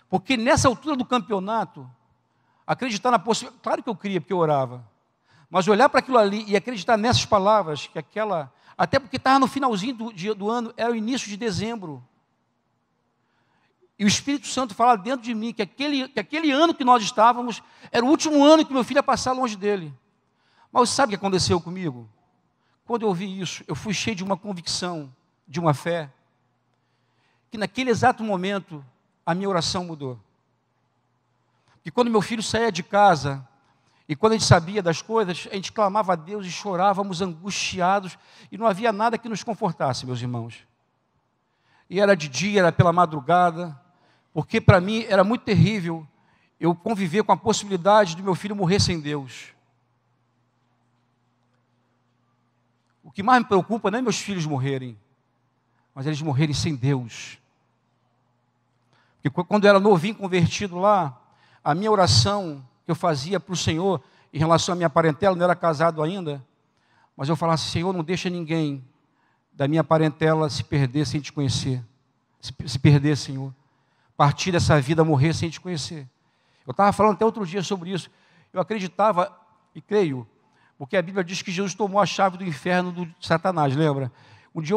Porque nessa altura do campeonato, acreditar na possibilidade, claro que eu cria, porque eu orava, mas olhar para aquilo ali e acreditar nessas palavras, que até porque estava no finalzinho do ano, era o início de dezembro. E o Espírito Santo fala dentro de mim que aquele ano que nós estávamos era o último ano que meu filho ia passar longe dele. Mas sabe o que aconteceu comigo? Quando eu ouvi isso, eu fui cheio de uma convicção, de uma fé, que naquele exato momento a minha oração mudou. E quando meu filho saía de casa, e quando a gente sabia das coisas, a gente clamava a Deus e chorávamos angustiados, e não havia nada que nos confortasse, meus irmãos. E era de dia, era pela madrugada, porque para mim era muito terrível eu conviver com a possibilidade de meu filho morrer sem Deus. O que mais me preocupa não é meus filhos morrerem, mas eles morrerem sem Deus. Porque quando eu era novinho, convertido lá, a minha oração que eu fazia para o Senhor, em relação à minha parentela, não era casado ainda, mas eu falava assim: Senhor, não deixa ninguém da minha parentela se perder sem te conhecer. Se perder, Senhor. Partir dessa vida, morrer sem te conhecer. Eu estava falando até outro dia sobre isso. Eu acreditava, e creio, porque a Bíblia diz que Jesus tomou a chave do inferno do Satanás, lembra? Um dia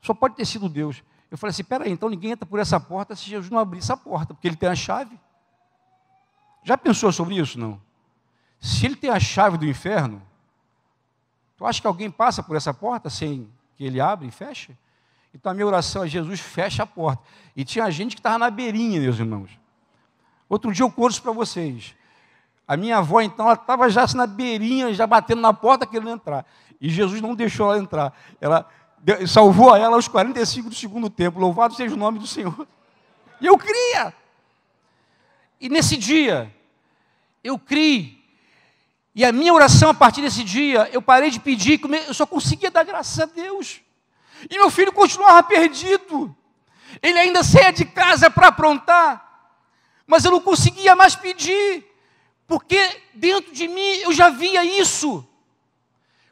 só pode ter sido Deus. Eu falei assim: peraí, então ninguém entra por essa porta se Jesus não abrir essa porta, porque ele tem a chave. Já pensou sobre isso, não? Se ele tem a chave do inferno, tu acha que alguém passa por essa porta sem que ele abra e feche? Então a minha oração é: Jesus, fecha a porta. E tinha gente que estava na beirinha, meus irmãos. Outro dia eu conto isso para vocês. A minha avó, então, ela estava já assim, na beirinha, já batendo na porta, querendo entrar. E Jesus não deixou ela entrar. Ela salvou ela aos 45 do segundo tempo. Louvado seja o nome do Senhor. E eu cria. E nesse dia, eu criei. E a minha oração, a partir desse dia, eu parei de pedir, eu só conseguia dar graças a Deus. E meu filho continuava perdido. Ele ainda saía de casa para aprontar, mas eu não conseguia mais pedir, porque dentro de mim eu já via isso.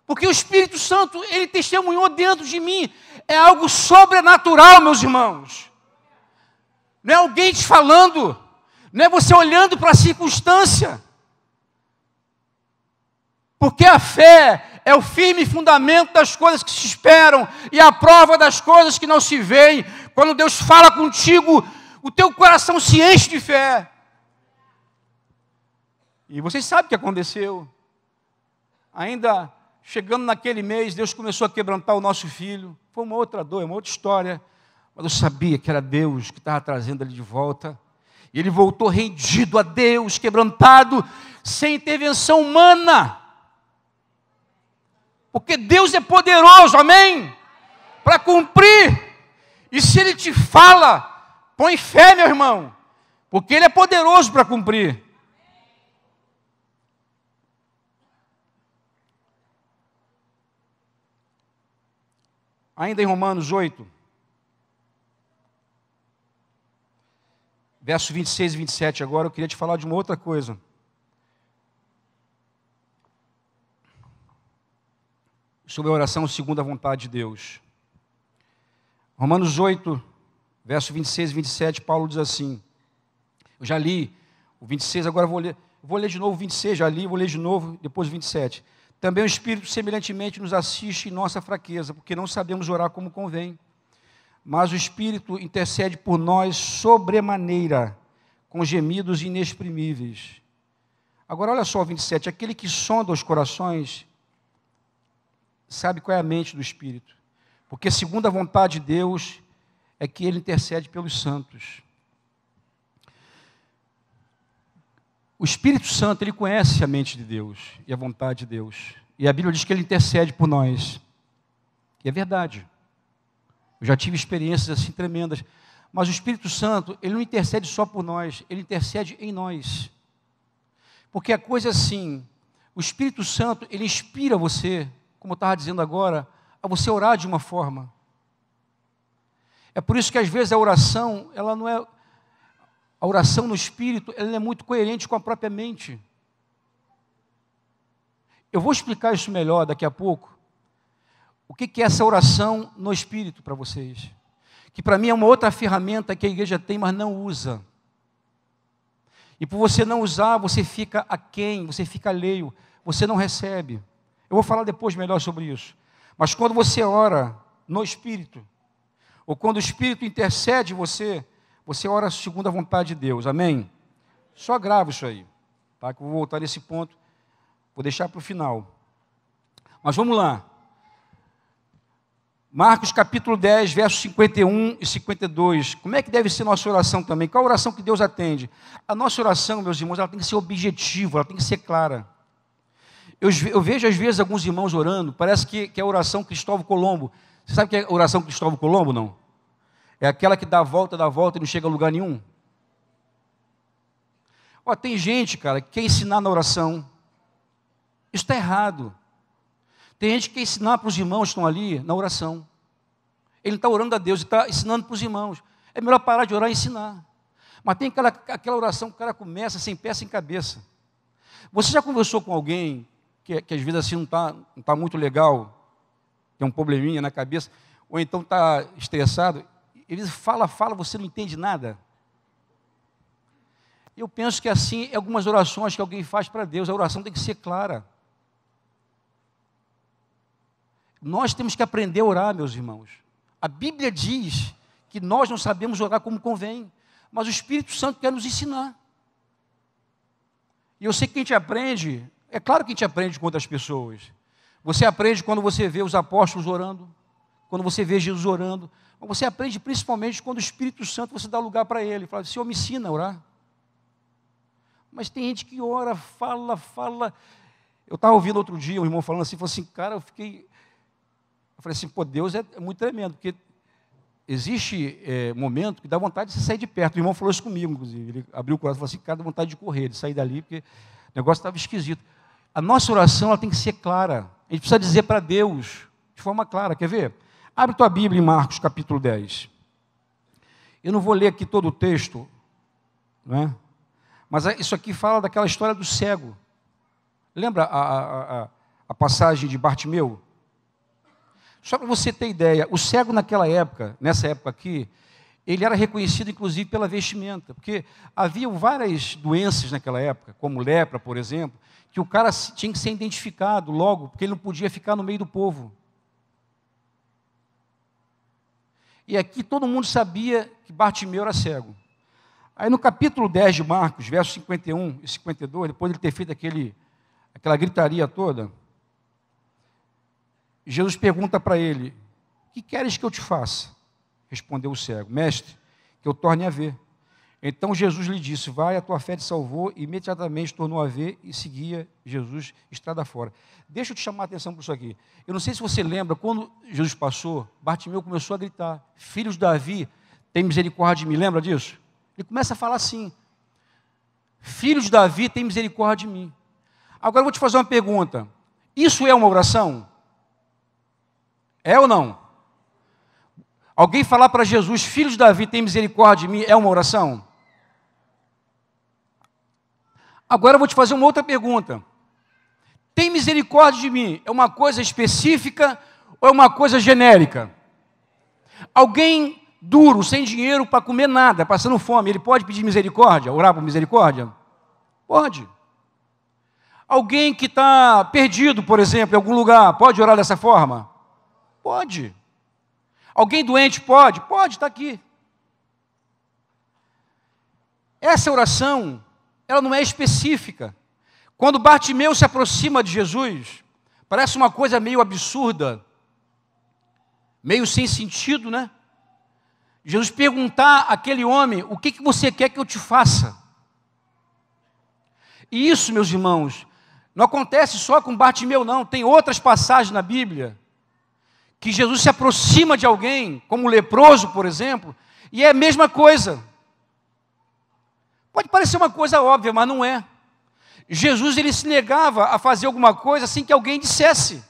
Porque o Espírito Santo, ele testemunhou dentro de mim. É algo sobrenatural, meus irmãos. Não é alguém te falando, não é você olhando para a circunstância. Porque a fé é o firme fundamento das coisas que se esperam e a prova das coisas que não se veem. Quando Deus fala contigo, o teu coração se enche de fé. E vocês sabem o que aconteceu. Ainda chegando naquele mês, Deus começou a quebrantar o nosso filho. Foi uma outra dor, uma outra história. Mas eu sabia que era Deus que estava trazendo ele de volta. E ele voltou rendido a Deus, quebrantado, sem intervenção humana. Porque Deus é poderoso, amém? Para cumprir. E se Ele te fala, põe fé, meu irmão. Porque Ele é poderoso para cumprir. Ainda em Romanos 8, versos 26 e 27 agora, eu queria te falar de uma outra coisa. Sobre a oração segundo a vontade de Deus. Romanos 8, versos 26 e 27, Paulo diz assim, eu já li o 26, agora vou ler de novo o 26, já li, vou ler de novo, depois o 27. Também o Espírito semelhantemente nos assiste em nossa fraqueza, porque não sabemos orar como convém. Mas o Espírito intercede por nós sobremaneira, com gemidos inexprimíveis. Agora olha só o 27, aquele que sonda os corações sabe qual é a mente do Espírito, porque segundo a vontade de Deus é que Ele intercede pelos santos. O Espírito Santo, ele conhece a mente de Deus e a vontade de Deus, e a Bíblia diz que Ele intercede por nós, e é verdade. Eu já tive experiências assim tremendas, mas o Espírito Santo, ele não intercede só por nós, ele intercede em nós, porque a coisa é assim, o Espírito Santo, ele inspira você, como eu estava dizendo agora, a você orar de uma forma. É por isso que às vezes a oração, ela não é, a oração no Espírito, ela é muito coerente com a própria mente. Eu vou explicar isso melhor daqui a pouco. O que é essa oração no Espírito para vocês? Que para mim é uma outra ferramenta que a igreja tem, mas não usa. E por você não usar, você fica aquém, você fica alheio, você não recebe. Eu vou falar depois melhor sobre isso. Mas quando você ora no Espírito, ou quando o Espírito intercede você, Você ora segundo a vontade de Deus, amém? Só grava isso aí, tá? Que eu vou voltar nesse ponto, vou deixar para o final. Mas vamos lá. Marcos capítulo 10, versos 51 e 52. Como é que deve ser nossa oração também? Qual a oração que Deus atende? A nossa oração, meus irmãos, ela tem que ser objetiva, ela tem que ser clara. Eu vejo às vezes alguns irmãos orando, parece que é a oração Cristóvão Colombo. Você sabe o que é a oração Cristóvão Colombo, não? É aquela que dá a volta e não chega a lugar nenhum. Ó, tem gente, cara, que quer ensinar na oração. Isso está errado. Tem gente que quer ensinar para os irmãos que estão ali na oração. Ele está orando a Deus e está ensinando para os irmãos. É melhor parar de orar e ensinar. Mas tem aquela oração que o cara começa sem pé, sem cabeça. Você já conversou com alguém que às vezes assim não tá muito legal, tem um probleminha na cabeça, ou então está estressado, ele fala, você não entende nada? Eu penso que assim, algumas orações que alguém faz para Deus, a oração tem que ser clara. Nós temos que aprender a orar, meus irmãos. A Bíblia diz que nós não sabemos orar como convém, mas o Espírito Santo quer nos ensinar. E eu sei que a gente aprende, é claro que a gente aprende com outras pessoas. Você aprende quando você vê os apóstolos orando, quando você vê Jesus orando, mas você aprende principalmente quando o Espírito Santo, você dá lugar para ele, fala, Senhor, me ensina a orar. Mas tem gente que ora, fala. Eu estava ouvindo outro dia um irmão falando assim, falou assim, cara, eu falei assim, pô, Deus é muito tremendo, porque existe momento que dá vontade de você sair de perto. O irmão falou isso comigo, inclusive. Ele abriu o coração e falou assim, cara, dá vontade de correr, de sair dali, porque o negócio estava esquisito. A nossa oração ela tem que ser clara. A gente precisa dizer para Deus, de forma clara. Quer ver? Abre tua Bíblia em Marcos, capítulo 10. Eu não vou ler aqui todo o texto, né? Mas isso aqui fala daquela história do cego. Lembra a passagem de Bartimeu? Só para você ter ideia, o cego naquela época, nessa época aqui, ele era reconhecido inclusive pela vestimenta, porque havia várias doenças naquela época, como lepra, por exemplo, que o cara tinha que ser identificado logo, porque ele não podia ficar no meio do povo. E aqui todo mundo sabia que Bartimeu era cego. Aí no capítulo 10 de Marcos, versos 51 e 52, depois de ele ter feito aquela gritaria toda, Jesus pergunta para ele, o que queres que eu te faça? Respondeu o cego, mestre, que eu torne a ver. Então Jesus lhe disse, vai, a tua fé te salvou, e imediatamente tornou a ver e seguia Jesus estrada fora. Deixa eu te chamar a atenção para isso aqui. Eu não sei se você lembra, quando Jesus passou, Bartimeu começou a gritar, filhos de Davi, tem misericórdia de mim, lembra disso? Ele começa a falar assim, filhos de Davi, tem misericórdia de mim. Agora eu vou te fazer uma pergunta, isso é uma oração? É ou não? Alguém falar para Jesus, filho de Davi, tem misericórdia de mim, é uma oração? Agora eu vou te fazer uma outra pergunta. Tem misericórdia de mim, é uma coisa específica ou é uma coisa genérica? Alguém duro, sem dinheiro para comer nada, passando fome, ele pode pedir misericórdia, orar por misericórdia? Pode. Alguém que está perdido, por exemplo, em algum lugar, pode orar dessa forma? Pode. Alguém doente pode? Pode, está aqui. Essa oração, ela não é específica. Quando Bartimeu se aproxima de Jesus, parece uma coisa meio absurda, meio sem sentido, né? Jesus perguntar àquele homem, o que você quer que eu te faça? E isso, meus irmãos, não acontece só com Bartimeu, não. Tem outras passagens na Bíblia que Jesus se aproxima de alguém, como o leproso, por exemplo, e é a mesma coisa. Pode parecer uma coisa óbvia, mas não é. Jesus ele se negava a fazer alguma coisa sem que alguém dissesse.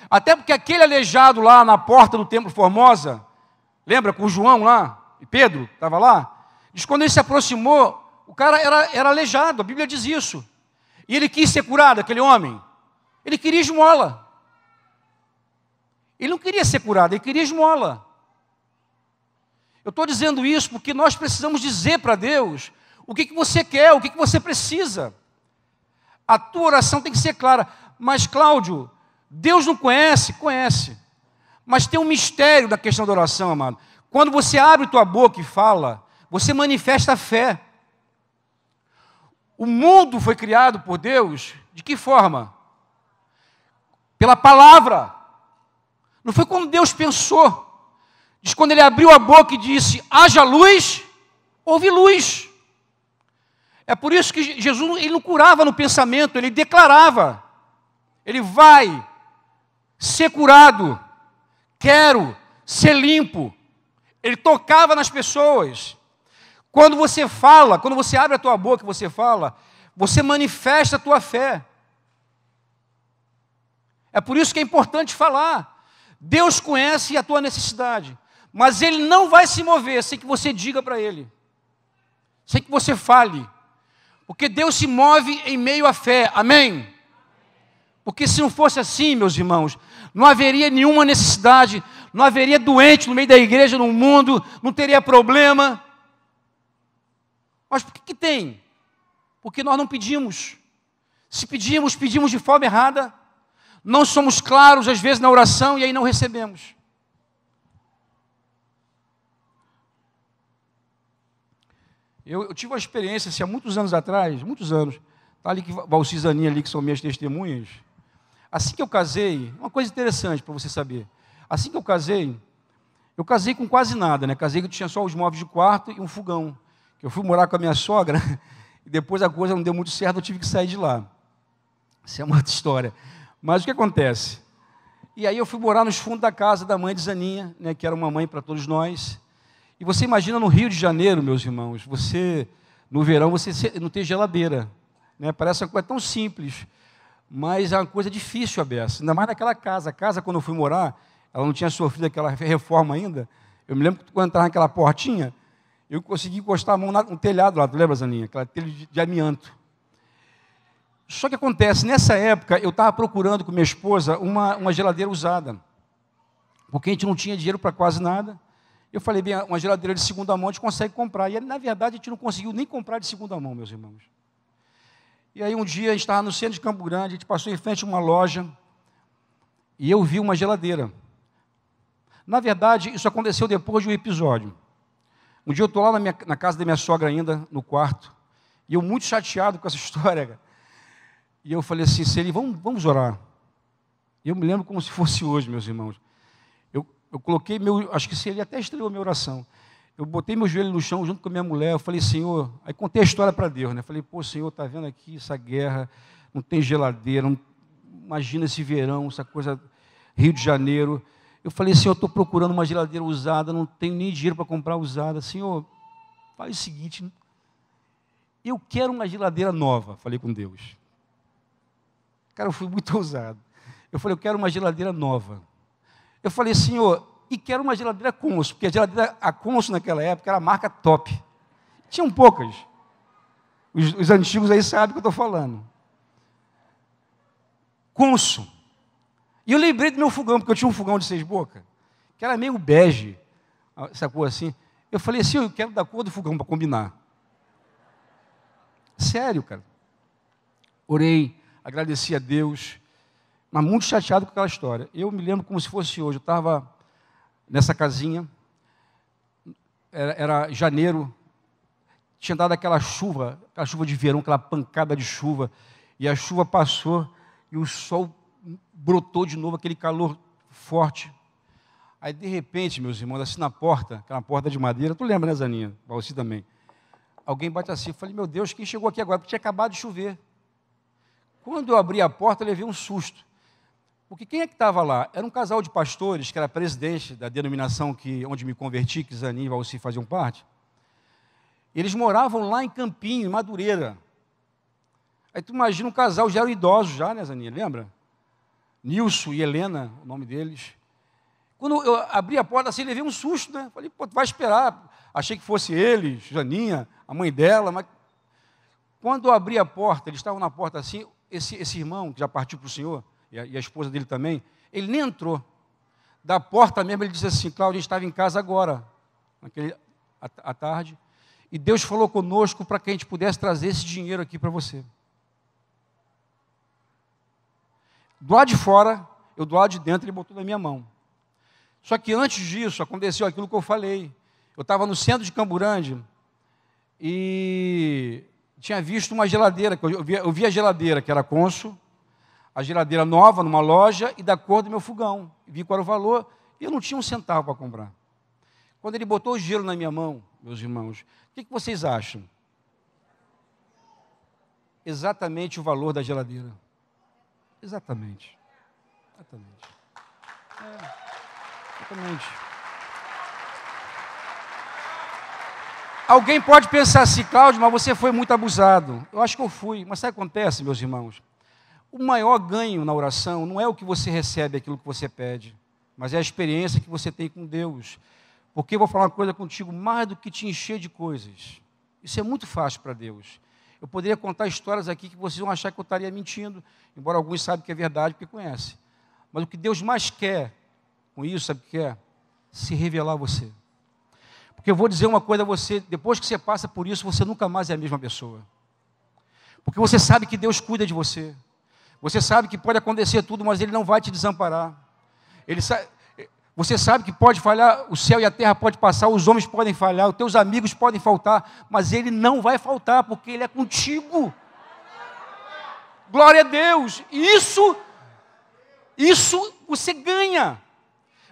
Até porque aquele aleijado lá na porta do Templo Formosa, lembra com o João lá, e Pedro estava lá, diz que quando ele se aproximou, o cara era aleijado, a Bíblia diz isso. E ele quis ser curado, aquele homem. Ele queria esmola. Ele não queria ser curado, ele queria esmola. Eu estou dizendo isso porque nós precisamos dizer para Deus o que você quer, o que você precisa. A tua oração tem que ser clara. Mas, Cláudio, Deus não conhece? Conhece. Mas tem um mistério da questão da oração, amado. Quando você abre tua boca e fala, você manifesta a fé. O mundo foi criado por Deus de que forma? Pela palavra. Não foi quando Deus pensou. Diz quando ele abriu a boca e disse, haja luz, houve luz. É por isso que Jesus ele não curava no pensamento, ele declarava. Ele vai ser curado. Quero ser limpo. Ele tocava nas pessoas. Quando você fala, quando você abre a tua boca e você fala, você manifesta a tua fé. É por isso que é importante falar. Deus conhece a tua necessidade, mas Ele não vai se mover sem que você diga para Ele, sem que você fale, porque Deus se move em meio à fé, amém? Porque se não fosse assim, meus irmãos, não haveria nenhuma necessidade, não haveria doente no meio da igreja, no mundo, não teria problema. Mas por que tem? Porque nós não pedimos. Se pedimos, pedimos de forma errada. Não somos claros, às vezes, na oração e aí não recebemos. Eu tive uma experiência, assim, há muitos anos atrás, muitos anos, está ali, Valci e Zaninha ali, que são minhas testemunhas. Assim que eu casei, uma coisa interessante para você saber. Assim que eu casei com quase nada, né? Casei que eu tinha só os móveis de quarto e um fogão. Eu fui morar com a minha sogra e depois a coisa não deu muito certo, eu tive que sair de lá. Isso é uma outra história. Mas o que acontece? E aí eu fui morar nos fundos da casa da mãe de Zaninha, né, que era uma mãe para todos nós. E você imagina no Rio de Janeiro, meus irmãos, você, no verão, você não tem geladeira. Né? Parece uma coisa tão simples, mas é uma coisa difícil a beça. Ainda mais naquela casa. A casa, quando eu fui morar, ela não tinha sofrido aquela reforma ainda. Eu me lembro que quando eu entrava naquela portinha, eu consegui encostar a mão no telhado lá, tu lembra, Zaninha? Aquela telha de amianto. Só que acontece, nessa época, eu estava procurando com minha esposa uma geladeira usada, porque a gente não tinha dinheiro para quase nada. Eu falei, bem, uma geladeira de segunda mão a gente consegue comprar. E, na verdade, a gente não conseguiu nem comprar de segunda mão, meus irmãos. E aí, um dia, a gente estava no centro de Campo Grande, a gente passou em frente a uma loja, e eu vi uma geladeira. Na verdade, isso aconteceu depois de um episódio. Um dia eu estou lá na casa da minha sogra ainda, no quarto, e eu muito chateado com essa história, cara. E eu falei assim, Celi, vamos orar. Eu me lembro como se fosse hoje, meus irmãos. Eu coloquei acho que Celi até estreou a minha oração. Eu botei meu joelho no chão junto com a minha mulher, eu falei, Senhor, aí contei a história para Deus, né? Falei, pô, Senhor, está vendo aqui essa guerra, não tem geladeira, imagina esse verão, essa coisa, Rio de Janeiro. Eu falei, Senhor, eu estou procurando uma geladeira usada, não tenho nem dinheiro para comprar usada. Senhor, faz o seguinte, eu quero uma geladeira nova, falei com Deus. Cara, eu fui muito ousado. Eu falei, eu quero uma geladeira nova. Eu falei, Senhor, e quero uma geladeira Consul, porque a geladeira Consul naquela época era a marca top. Tinham poucas. Os antigos aí sabem o que eu estou falando. Consul. E eu lembrei do meu fogão, porque eu tinha um fogão de 6 bocas, que era meio bege, essa cor assim. Eu falei assim, eu quero da cor do fogão para combinar. Sério, cara. Orei, agradeci a Deus, mas muito chateado com aquela história. Eu me lembro como se fosse hoje. Eu estava nessa casinha, era janeiro, tinha dado aquela chuva de verão, aquela pancada de chuva, e a chuva passou, e o sol brotou de novo, aquele calor forte. Aí, de repente, meus irmãos, assim na porta, aquela porta de madeira, tu lembra, né, Zaninha? Você também. Alguém bate assim, eu falei, meu Deus, quem chegou aqui agora? Porque tinha acabado de chover. Quando eu abri a porta, eu levei um susto. Porque quem é que estava lá? Era um casal de pastores, que era presidente da denominação onde me converti, que Zaninha e Valci faziam parte. Eles moravam lá em Campinho, em Madureira. Aí tu imagina um casal, já eram idosos já, né, Zaninha? Lembra? Nilson e Helena, o nome deles. Quando eu abri a porta assim, levei um susto, né? Falei, pô, tu vai esperar. Achei que fosse eles, Janinha, a mãe dela, mas quando eu abri a porta, eles estavam na porta assim, esse irmão, que já partiu para o Senhor, e a esposa dele também, ele nem entrou. Da porta mesmo, ele disse assim, Cláudio, a gente estava em casa agora, à tarde, e Deus falou conosco para que a gente pudesse trazer esse dinheiro aqui para você. Do lado de fora, eu do lado de dentro, ele botou na minha mão. Só que antes disso, aconteceu aquilo que eu falei. Eu estava no centro de Camburande e tinha visto uma geladeira, eu vi a geladeira, que era Consul, a geladeira nova numa loja e da cor do meu fogão. Vi qual era o valor e eu não tinha um centavo para comprar. Quando ele botou o gelo na minha mão, meus irmãos, o que vocês acham? Exatamente o valor da geladeira. Exatamente. Exatamente. Exatamente. Alguém pode pensar assim, Cláudio, mas você foi muito abusado. Eu acho que eu fui. Mas sabe o que acontece, meus irmãos? O maior ganho na oração não é o que você recebe, aquilo que você pede, mas é a experiência que você tem com Deus. Porque eu vou falar uma coisa contigo, mais do que te encher de coisas. Isso é muito fácil para Deus. Eu poderia contar histórias aqui que vocês vão achar que eu estaria mentindo, embora alguns saibam que é verdade, porque conhecem. Mas o que Deus mais quer com isso, sabe o que é? Se revelar a você. Porque eu vou dizer uma coisa a você, depois que você passa por isso, você nunca mais é a mesma pessoa. Porque você sabe que Deus cuida de você. Você sabe que pode acontecer tudo, mas Ele não vai te desamparar. Você sabe que pode falhar, o céu e a terra podem passar, os homens podem falhar, os teus amigos podem faltar, mas Ele não vai faltar, porque Ele é contigo. Glória a Deus. Isso você ganha.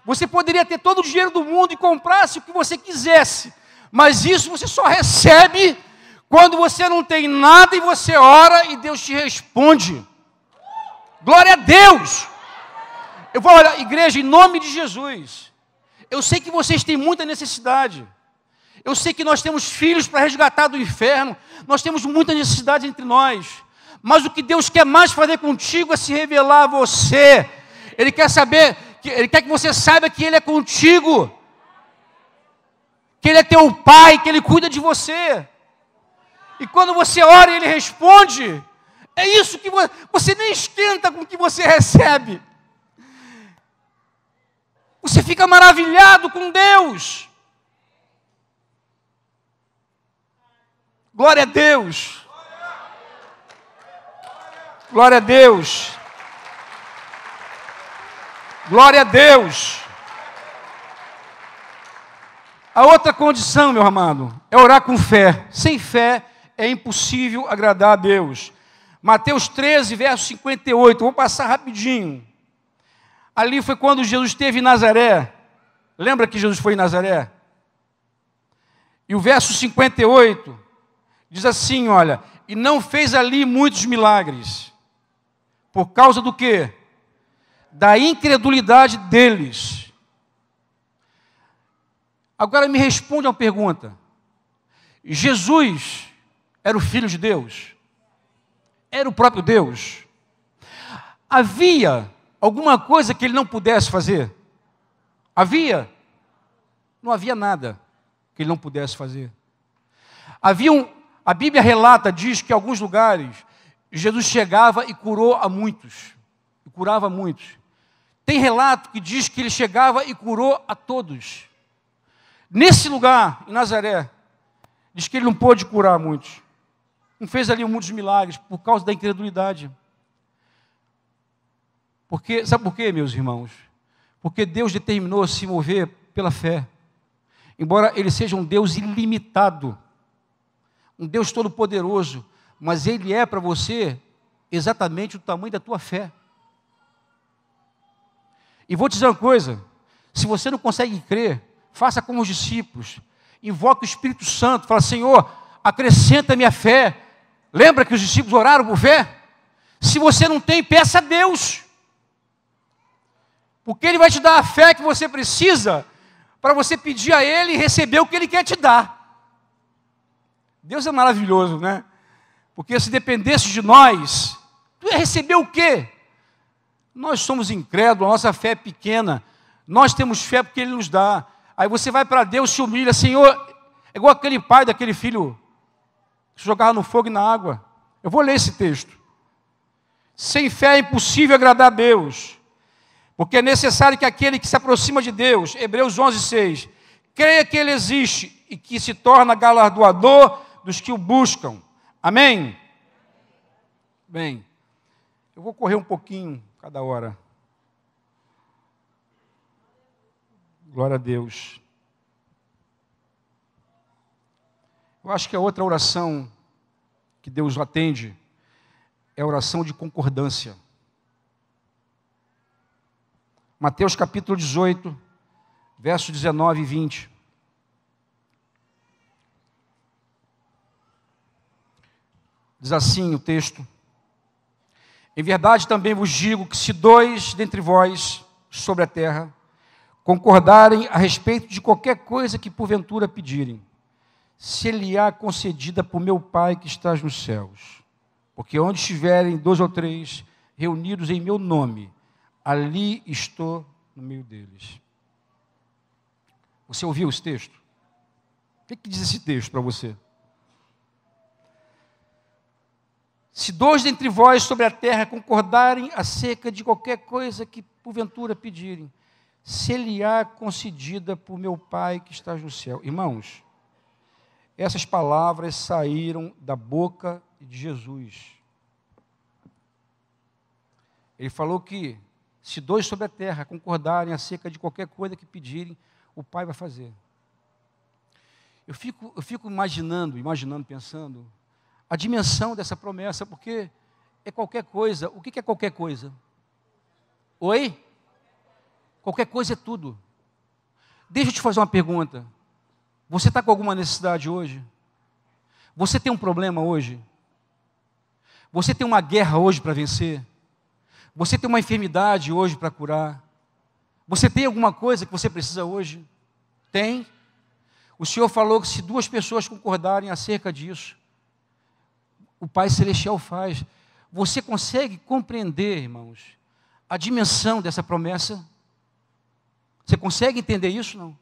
Você poderia ter todo o dinheiro do mundo e comprasse o que você quisesse, mas isso você só recebe quando você não tem nada e você ora e Deus te responde. Glória a Deus! Eu vou orar, igreja, em nome de Jesus. Eu sei que vocês têm muita necessidade. Eu sei que nós temos filhos para resgatar do inferno. Nós temos muita necessidade entre nós. Mas o que Deus quer mais fazer contigo é se revelar a você. Ele quer saber, Ele quer que você saiba que Ele é contigo. Que Ele é teu Pai, que Ele cuida de você. E quando você ora e Ele responde, é isso que você nem esquenta com o que você recebe. Você fica maravilhado com Deus. Glória a Deus. Glória a Deus. Glória a Deus. A outra condição, meu amado, é orar com fé. Sem fé é impossível agradar a Deus. Mateus 13, verso 58. Vou passar rapidinho. Ali foi quando Jesus esteve em Nazaré. Lembra que Jesus foi em Nazaré? E o verso 58 diz assim, olha, e não fez ali muitos milagres. Por causa do quê? Da incredulidade deles. Agora me responde uma pergunta. Jesus era o Filho de Deus? Era o próprio Deus? Havia alguma coisa que ele não pudesse fazer? Havia? Não havia nada que ele não pudesse fazer. A Bíblia relata, diz que em alguns lugares, Jesus chegava e curou a muitos. E curava muitos. Tem relato que diz que ele chegava e curou a todos. Nesse lugar, em Nazaré, diz que ele não pôde curar muitos. Não fez ali muitos milagres por causa da incredulidade. Porque, sabe por quê, meus irmãos? Porque Deus determinou se mover pela fé. Embora Ele seja um Deus ilimitado, um Deus todo-poderoso, mas Ele é para você exatamente o tamanho da tua fé. E vou te dizer uma coisa, se você não consegue crer, faça como os discípulos, invoque o Espírito Santo, fala, Senhor, acrescenta a minha fé. Lembra que os discípulos oraram por fé? Se você não tem, peça a Deus. Porque Ele vai te dar a fé que você precisa para você pedir a Ele e receber o que Ele quer te dar. Deus é maravilhoso, né? Porque se dependesse de nós, tu ia receber o quê? Nós somos incrédulos, a nossa fé é pequena. Nós temos fé porque Ele nos dá. Aí você vai para Deus, se humilha, Senhor, é igual aquele pai daquele filho que jogava no fogo e na água. Eu vou ler esse texto. Sem fé é impossível agradar a Deus. Porque é necessário que aquele que se aproxima de Deus, Hebreus 11:6, creia que Ele existe e que se torna galardoador dos que o buscam. Amém? Bem, eu vou correr um pouquinho cada hora. Glória a Deus. Eu acho que a outra oração que Deus atende é a oração de concordância. Mateus capítulo 18, versos 19 e 20. Diz assim o texto: em verdade também vos digo que se 2 dentre vós sobre a terra concordarem a respeito de qualquer coisa que porventura pedirem, se lhe há concedida por meu Pai que estás nos céus. Porque onde estiverem 2 ou 3 reunidos em meu nome, ali estou no meio deles. Você ouviu esse texto? O que diz esse texto para você? Se 2 dentre vós sobre a terra concordarem acerca de qualquer coisa que porventura pedirem, se lhe há concedida por meu Pai que está no céu. Irmãos, essas palavras saíram da boca de Jesus. Ele falou que se 2 sobre a terra concordarem acerca de qualquer coisa que pedirem, o Pai vai fazer. Eu fico imaginando, pensando a dimensão dessa promessa, porque é qualquer coisa. O que é qualquer coisa? Oi? Qualquer coisa é tudo. Deixa eu te fazer uma pergunta. Você está com alguma necessidade hoje? Você tem um problema hoje? Você tem uma guerra hoje para vencer? Você tem uma enfermidade hoje para curar? Você tem alguma coisa que você precisa hoje? Tem? O Senhor falou que se 2 pessoas concordarem acerca disso, o Pai Celestial faz. Você consegue compreender, irmãos, a dimensão dessa promessa? Você consegue entender isso, não?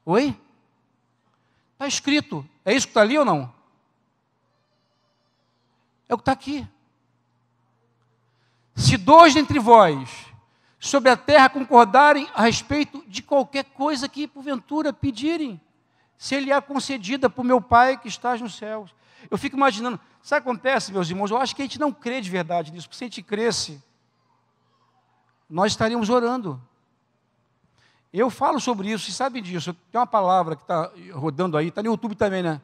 Oi? Está escrito. É isso que está ali ou não? É o que está aqui. Se 2 dentre vós sobre a terra concordarem a respeito de qualquer coisa que porventura pedirem, se lhe é concedida por meu Pai que está nos céus. Eu fico imaginando, sabe o que acontece, meus irmãos? Eu acho que a gente não crê de verdade nisso, porque se a gente cresce, nós estaríamos orando. Eu falo sobre isso, vocês sabem disso. Tem uma palavra que está rodando aí, está no YouTube também, né?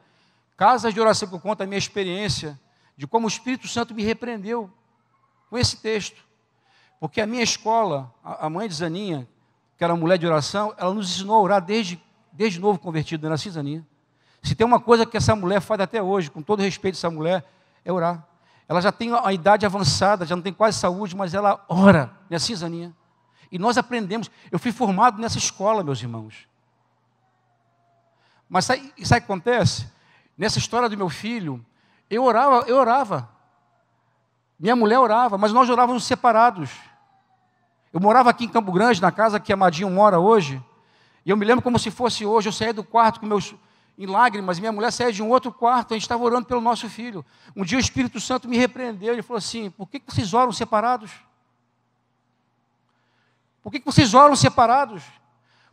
Casas de oração, que eu conto a minha experiência de como o Espírito Santo me repreendeu com esse texto. Porque a minha escola, a mãe de Zaninha, que era mulher de oração, ela nos ensinou a orar desde novo convertido, não era assim, Zaninha? Se tem uma coisa que essa mulher faz até hoje, com todo respeito a essa mulher, é orar. Ela já tem uma idade avançada, já não tem quase saúde, mas ela ora, não é assim, Zaninha? E nós aprendemos. Eu fui formado nessa escola, meus irmãos. Mas sabe o que acontece? Nessa história do meu filho, eu orava. Minha mulher orava, mas nós orávamos separados. Eu morava aqui em Campo Grande, na casa que a Amadinho mora hoje, e eu me lembro como se fosse hoje. Eu saía do quarto em lágrimas, minha mulher saía de um outro quarto, a gente estava orando pelo nosso filho. Um dia o Espírito Santo me repreendeu, ele falou assim: por que vocês oram separados? Por que vocês oram separados?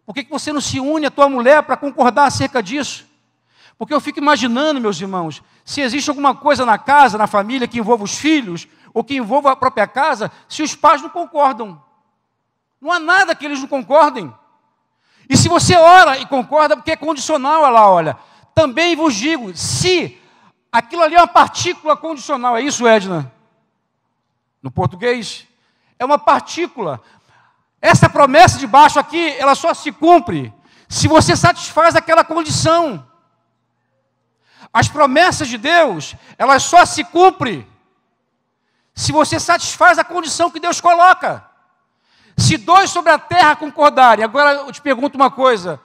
Por que você não se une à tua mulher para concordar acerca disso? Porque eu fico imaginando, meus irmãos, se existe alguma coisa na casa, na família, que envolva os filhos, ou que envolva a própria casa, se os pais não concordam. Não há nada que eles não concordem. E se você ora e concorda, porque é condicional, olha lá, olha. Também vos digo, se aquilo ali é uma partícula condicional, é isso, Edna? No português, é uma partícula. Essa promessa de baixo aqui, ela só se cumpre se você satisfaz aquela condição. As promessas de Deus, elas só se cumprem se você satisfaz a condição que Deus coloca. Se 2 sobre a terra concordarem, agora eu te pergunto uma coisa: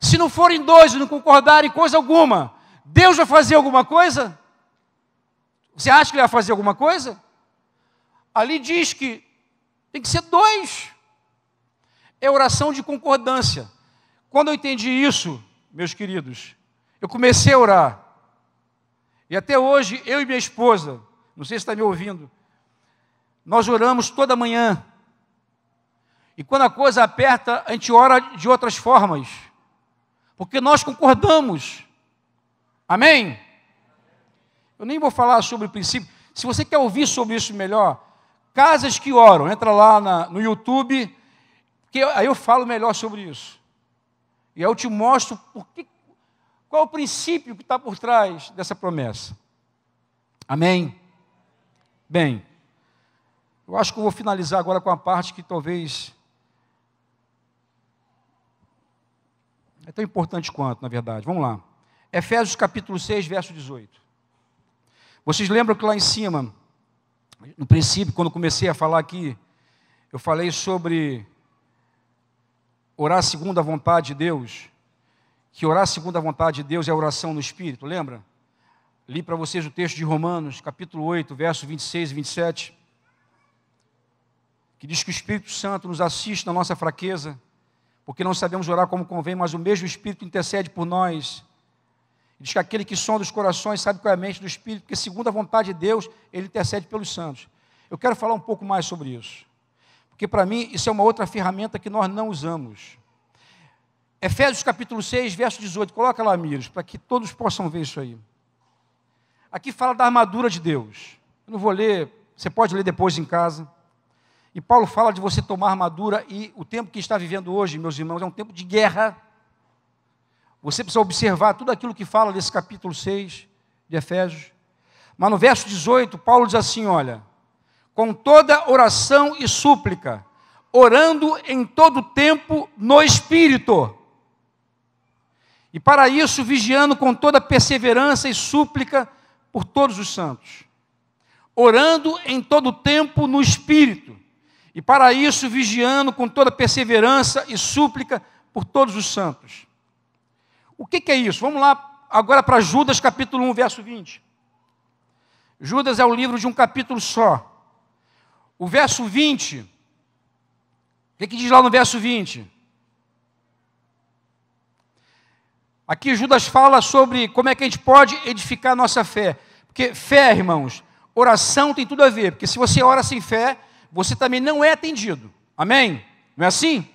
se não forem 2 e não concordarem em coisa alguma, Deus vai fazer alguma coisa? Você acha que Ele vai fazer alguma coisa? Ali diz que tem que ser 2. É oração de concordância. Quando eu entendi isso, meus queridos, eu comecei a orar. E até hoje, eu e minha esposa, não sei se está me ouvindo, nós oramos toda manhã. E quando a coisa aperta, a gente ora de outras formas. Porque nós concordamos. Amém? Eu nem vou falar sobre o princípio. Se você quer ouvir sobre isso melhor, Casas que Oram, entra lá no YouTube, Porque aí eu falo melhor sobre isso. E aí eu te mostro qual é o princípio que está por trás dessa promessa. Amém? Bem, eu acho que eu vou finalizar agora com a parte que talvez é tão importante quanto, na verdade. Vamos lá. Efésios capítulo 6, verso 18. Vocês lembram que lá em cima, no princípio, quando comecei a falar aqui, eu falei sobre orar segundo a vontade de Deus, que orar segundo a vontade de Deus é oração no Espírito, lembra? Li para vocês o texto de Romanos, capítulo 8, verso 26 e 27, que diz que o Espírito Santo nos assiste na nossa fraqueza, porque não sabemos orar como convém, mas o mesmo Espírito intercede por nós. Diz que aquele que sonda os corações sabe qual é a mente do Espírito, porque segundo a vontade de Deus, ele intercede pelos santos. Eu quero falar um pouco mais sobre isso, porque para mim isso é uma outra ferramenta que nós não usamos. Efésios capítulo 6, verso 18, coloca lá, Mires, para que todos possam ver isso aí. Aqui fala da armadura de Deus. Eu não vou ler, você pode ler depois em casa. E Paulo fala de você tomar armadura, e o tempo que está vivendo hoje, meus irmãos, é um tempo de guerra. Você precisa observar tudo aquilo que fala desse capítulo 6 de Efésios. Mas no verso 18, Paulo diz assim, olha, com toda oração e súplica, orando em todo tempo no Espírito. E para isso, vigiando com toda perseverança e súplica por todos os santos. Orando em todo tempo no Espírito. E para isso, vigiando com toda perseverança e súplica por todos os santos. O que é isso? Vamos lá agora para Judas capítulo 1, verso 20. Judas é o livro de um capítulo só. O verso 20, o que diz lá no verso 20? Aqui Judas fala sobre como é que a gente pode edificar a nossa fé. Porque fé, irmãos, oração tem tudo a ver. Porque se você ora sem fé, você também não é atendido. Amém? Não é assim?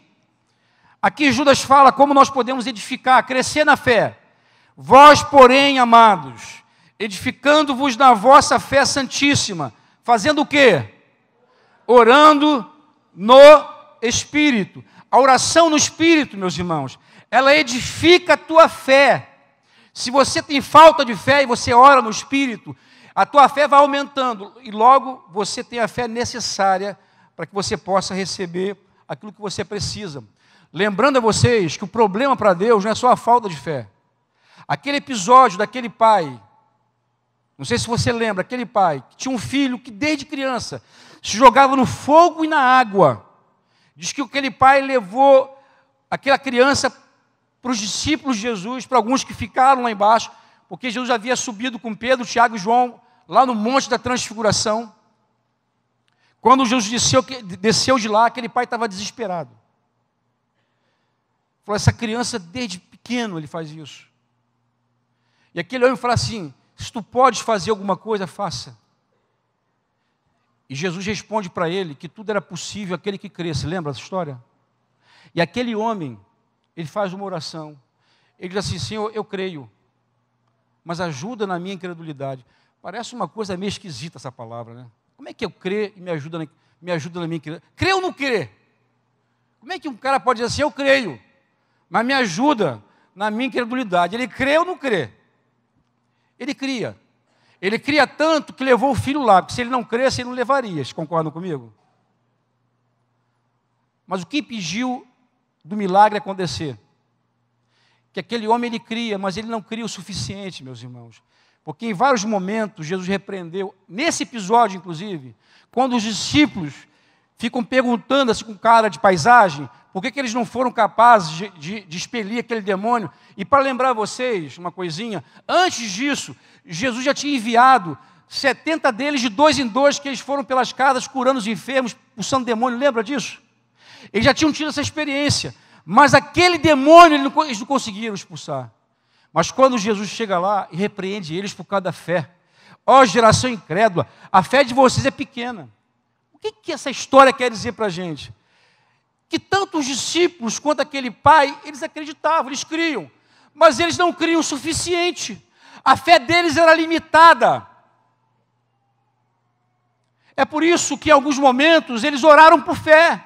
Aqui Judas fala como nós podemos edificar, crescer na fé. Vós, porém, amados, edificando-vos na vossa fé santíssima, fazendo o quê? Orando no Espírito. A oração no Espírito, meus irmãos, ela edifica a tua fé. Se você tem falta de fé e você ora no Espírito, a tua fé vai aumentando e logo você tem a fé necessária para que você possa receber aquilo que você precisa. Lembrando a vocês que o problema para Deus não é só a falta de fé. Aquele episódio daquele pai, não sei se você lembra, aquele pai que tinha um filho que desde criança se jogava no fogo e na água. Diz que aquele pai levou aquela criança para os discípulos de Jesus, para alguns que ficaram lá embaixo, porque Jesus havia subido com Pedro, Tiago e João, lá no Monte da Transfiguração. Quando Jesus desceu de lá, aquele pai estava desesperado. Falou, essa criança desde pequeno ele faz isso. E aquele homem fala assim, se tu podes fazer alguma coisa, faça. E Jesus responde para ele que tudo era possível aquele que cresce. Lembra dessa história? E aquele homem, ele faz uma oração. Ele diz assim, Senhor, eu creio, mas ajuda na minha incredulidade. Parece uma coisa meio esquisita essa palavra, né? Como é que eu creio e me ajuda na minha incredulidade? Crer ou não crer? Como é que um cara pode dizer assim, eu creio, mas me ajuda na minha incredulidade? Ele crê ou não crê? Ele cria. Ele cria tanto que levou o filho lá, porque se ele não cresce, ele não levaria. Vocês concordam comigo? Mas o que impediu do milagre acontecer? Que aquele homem ele cria, mas ele não cria o suficiente, meus irmãos. Porque em vários momentos Jesus repreendeu, nesse episódio inclusive, quando os discípulos ficam perguntando assim com cara de paisagem, por que eles não foram capazes de expelir aquele demônio? E para lembrar vocês uma coisinha, antes disso, Jesus já tinha enviado 70 deles de 2 em 2, que eles foram pelas casas curando os enfermos, expulsando demônio, lembra disso? Eles já tinham tido essa experiência, mas aquele demônio eles não conseguiram expulsar. Mas quando Jesus chega lá e repreende eles por causa da fé, ó geração incrédula, a fé de vocês é pequena. O que essa história quer dizer para a gente? Que tanto os discípulos quanto aquele pai, eles acreditavam, eles criam, mas eles não criam o suficiente. A fé deles era limitada. É por isso que em alguns momentos eles oraram por fé,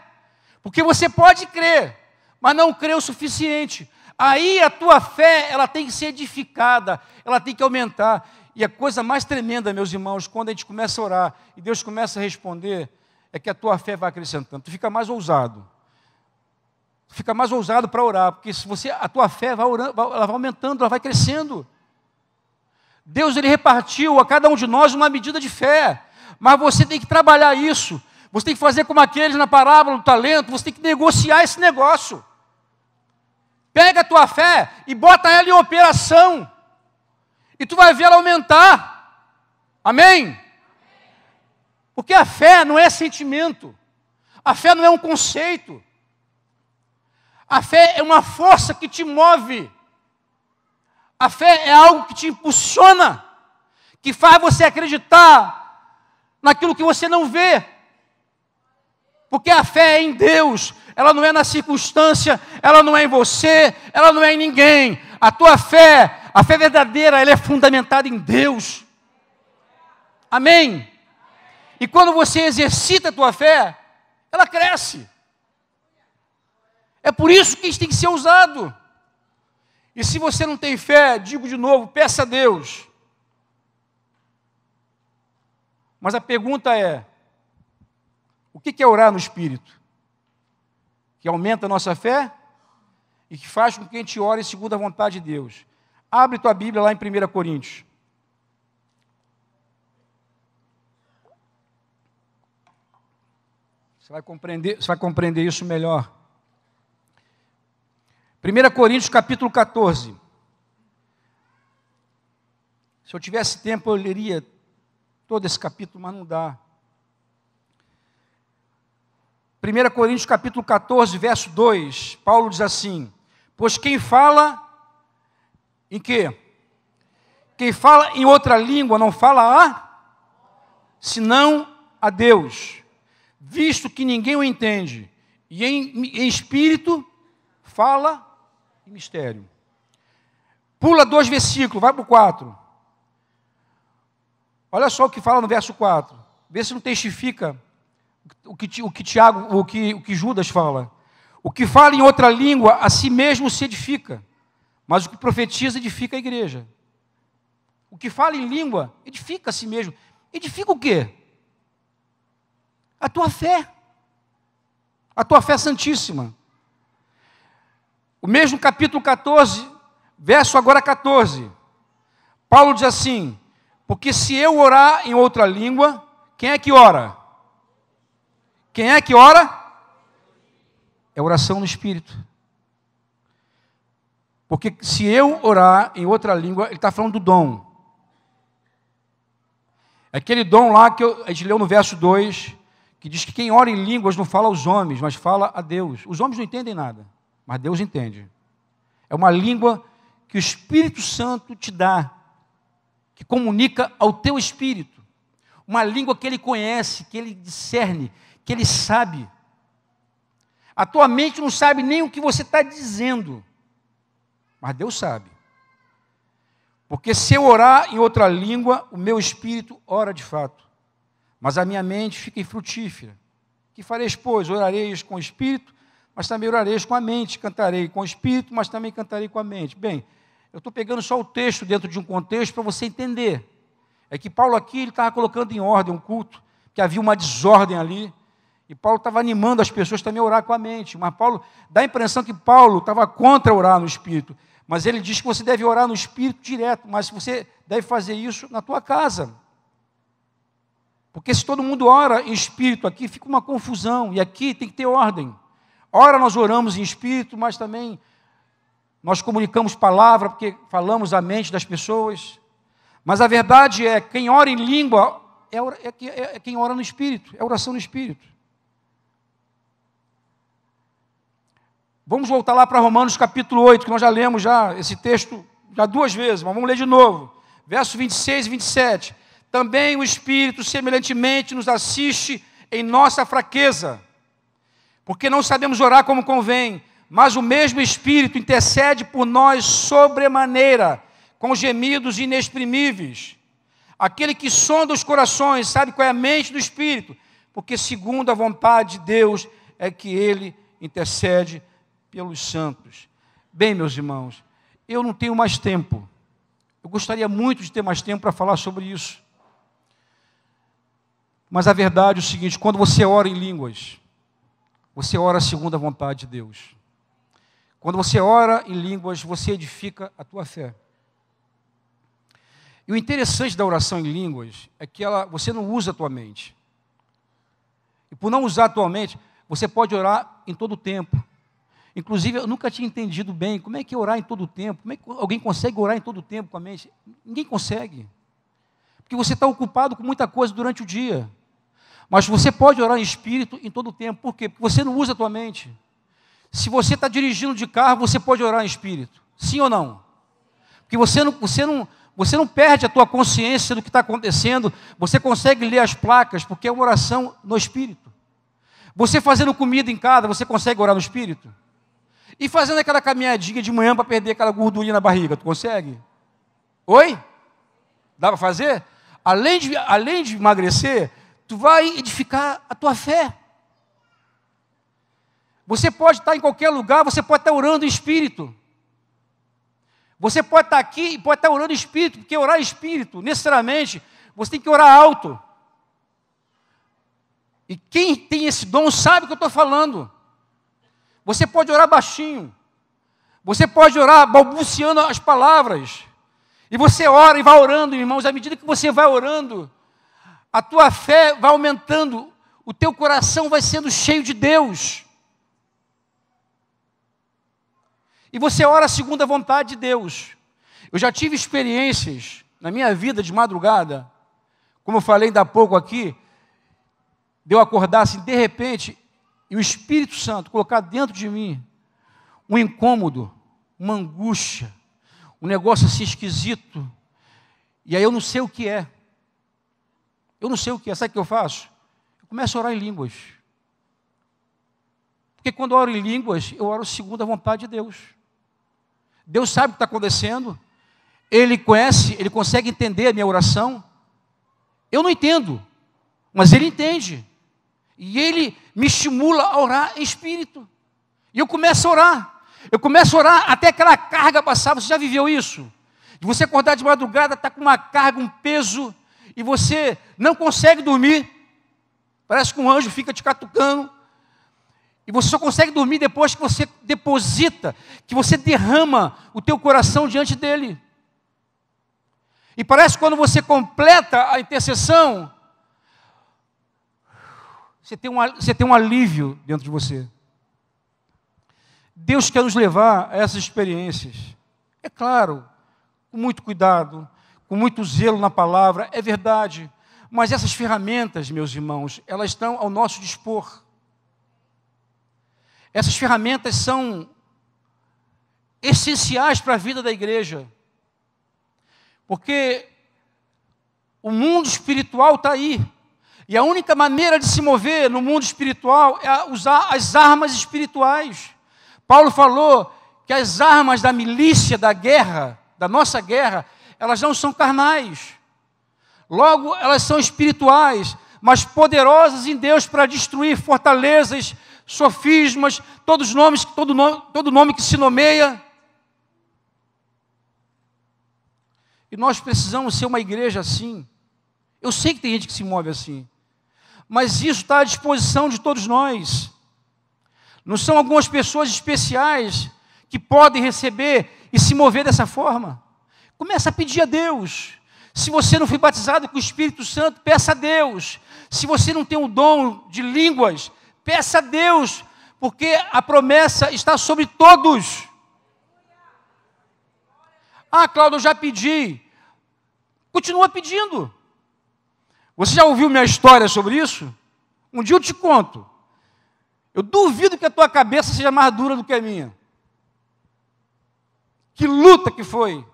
Porque você pode crer, mas não crê o suficiente. Aí a tua fé, ela tem que ser edificada, ela tem que aumentar. E a coisa mais tremenda, meus irmãos, quando a gente começa a orar e Deus começa a responder, é que a tua fé vai acrescentando. Tu fica mais ousado. Tu fica mais ousado para orar, porque se você, a tua fé vai orando, ela vai aumentando, ela vai crescendo. Deus, ele repartiu a cada um de nós uma medida de fé, mas você tem que trabalhar isso. Você tem que fazer como aqueles na parábola do talento, você tem que negociar esse negócio. Pega a tua fé e bota ela em operação. E tu vai ver ela aumentar. Amém? Porque a fé não é sentimento. A fé não é um conceito. A fé é uma força que te move. A fé é algo que te impulsiona, que faz você acreditar naquilo que você não vê. Porque a fé é em Deus, ela não é na circunstância, ela não é em você, ela não é em ninguém. A tua fé, a fé verdadeira, ela é fundamentada em Deus. Amém? E quando você exercita a tua fé, ela cresce. É por isso que isso tem que ser usado. E se você não tem fé, digo de novo, peça a Deus. Mas a pergunta é, o que é orar no Espírito? Que aumenta a nossa fé e que faz com que a gente ore segundo a vontade de Deus. Abre tua Bíblia lá em 1 Coríntios. Você vai compreender isso melhor. 1 Coríntios capítulo 14. Se eu tivesse tempo, eu leria todo esse capítulo, mas não dá. 1 Coríntios capítulo 14, verso 2, Paulo diz assim: pois quem fala em quê? Quem fala em outra língua não fala senão a Deus, visto que ninguém o entende, e em espírito fala em mistério. Pula 2 versículos, vai para o 4. Olha só o que fala no verso 4. Vê se não testifica o que Judas fala. O que fala em outra língua, a si mesmo se edifica, mas o que profetiza edifica a igreja. O que fala em língua, edifica a si mesmo. Edifica o quê? A tua fé. A tua fé santíssima. O mesmo capítulo 14, verso agora 14. Paulo diz assim: porque se eu orar em outra língua, quem é que ora? Quem é que ora? É oração no Espírito. Porque se eu orar em outra língua, ele está falando do dom. Aquele dom lá que a gente leu no verso 2, que diz que quem ora em línguas não fala aos homens, mas fala a Deus. Os homens não entendem nada, mas Deus entende. É uma língua que o Espírito Santo te dá, que comunica ao teu espírito. Uma língua que ele conhece, que ele discerne, que ele sabe. A tua mente não sabe nem o que você está dizendo, mas Deus sabe. Porque se eu orar em outra língua, o meu espírito ora de fato, mas a minha mente fica infrutífera. Que fareis, pois? Orareis com o espírito, mas também orareis com a mente. Cantarei com o espírito, mas também cantarei com a mente. Bem, eu estou pegando só o texto dentro de um contexto para você entender. É que Paulo aqui ele estava colocando em ordem um culto, que havia uma desordem ali, e Paulo estava animando as pessoas também a orar com a mente. Mas Paulo, dá a impressão que Paulo estava contra orar no espírito, mas ele diz que você deve orar no espírito direto, mas você deve fazer isso na tua casa. Porque se todo mundo ora em espírito aqui, fica uma confusão, e aqui tem que ter ordem. Ora nós oramos em espírito, mas também nós comunicamos palavra, porque falamos a mente das pessoas. Mas a verdade é, quem ora em língua é quem ora no espírito, é oração no espírito. Vamos voltar lá para Romanos capítulo 8, que nós já lemos esse texto já 2 vezes, mas vamos ler de novo. Versos 26 e 27. Também o Espírito semelhantemente nos assiste em nossa fraqueza, porque não sabemos orar como convém, mas o mesmo Espírito intercede por nós sobremaneira, com gemidos inexprimíveis. Aquele que sonda os corações sabe qual é a mente do Espírito, porque segundo a vontade de Deus é que Ele intercede pelos santos. Bem, meus irmãos, eu não tenho mais tempo. Eu gostaria muito de ter mais tempo para falar sobre isso. Mas a verdade é o seguinte: quando você ora em línguas, você ora segundo a vontade de Deus. Quando você ora em línguas, você edifica a tua fé. E o interessante da oração em línguas é que você não usa a tua mente. E por não usar a tua mente, você pode orar em todo o tempo. Inclusive, eu nunca tinha entendido bem como é que é orar em todo o tempo. Como é que alguém consegue orar em todo o tempo com a mente? Ninguém consegue. Porque você está ocupado com muita coisa durante o dia. Mas você pode orar em espírito em todo o tempo. Por quê? Porque você não usa a tua mente. Se você está dirigindo de carro, você pode orar em espírito. Sim ou não? Porque você não perde a tua consciência do que está acontecendo. Você consegue ler as placas, porque é uma oração no espírito. Você fazendo comida em casa, você consegue orar no espírito? E fazendo aquela caminhadinha de manhã para perder aquela gordurinha na barriga, tu consegue? Oi? Dá para fazer? Além de emagrecer, tu vai edificar a tua fé. Você pode estar em qualquer lugar, você pode estar orando em espírito. Você pode estar aqui e pode estar orando em espírito, porque orar em espírito, necessariamente, você tem que orar alto. E quem tem esse dom sabe o que eu estou falando. Você pode orar baixinho. Você pode orar balbuciando as palavras. E você ora e vai orando, irmãos. À medida que você vai orando, a tua fé vai aumentando. O teu coração vai sendo cheio de Deus. E você ora segundo a vontade de Deus. Eu já tive experiências na minha vida de madrugada. Como eu falei ainda há pouco aqui, de eu acordar assim, de repente, e o Espírito Santo colocar dentro de mim um incômodo, uma angústia, um negócio assim esquisito. E aí eu não sei o que é. Eu não sei o que é. Sabe o que eu faço? Eu começo a orar em línguas. Porque quando eu oro em línguas, eu oro segundo a vontade de Deus. Deus sabe o que está acontecendo. Ele conhece, Ele consegue entender a minha oração. Eu não entendo, mas Ele entende. E Ele me estimula a orar em espírito. E eu começo a orar. Eu começo a orar até aquela carga passar. Você já viveu isso? De você acordar de madrugada, está com uma carga, um peso, e você não consegue dormir. Parece que um anjo fica te catucando. E você só consegue dormir depois que você deposita, que você derrama o teu coração diante dele. E parece que quando você completa a intercessão, você tem um alívio dentro de você. Deus quer nos levar a essas experiências. É claro, com muito cuidado, com muito zelo na palavra, é verdade. Mas essas ferramentas, meus irmãos, elas estão ao nosso dispor. Essas ferramentas são essenciais para a vida da igreja. Porque o mundo espiritual está aí. E a única maneira de se mover no mundo espiritual é usar as armas espirituais. Paulo falou que as armas da milícia, da guerra, da nossa guerra, elas não são carnais. Logo, elas são espirituais, mas poderosas em Deus para destruir fortalezas, sofismas, todo nome que se nomeia. E nós precisamos ser uma igreja assim. Eu sei que tem gente que se move assim, mas isso está à disposição de todos nós. Não são algumas pessoas especiais que podem receber e se mover dessa forma. Começa a pedir a Deus. Se você não foi batizado com o Espírito Santo, peça a Deus. Se você não tem o dom de línguas, peça a Deus, porque a promessa está sobre todos. Ah, Cláudio, eu já pedi. Continua pedindo. Você já ouviu minha história sobre isso? Um dia eu te conto. Eu duvido que a tua cabeça seja mais dura do que a minha. Que luta que foi.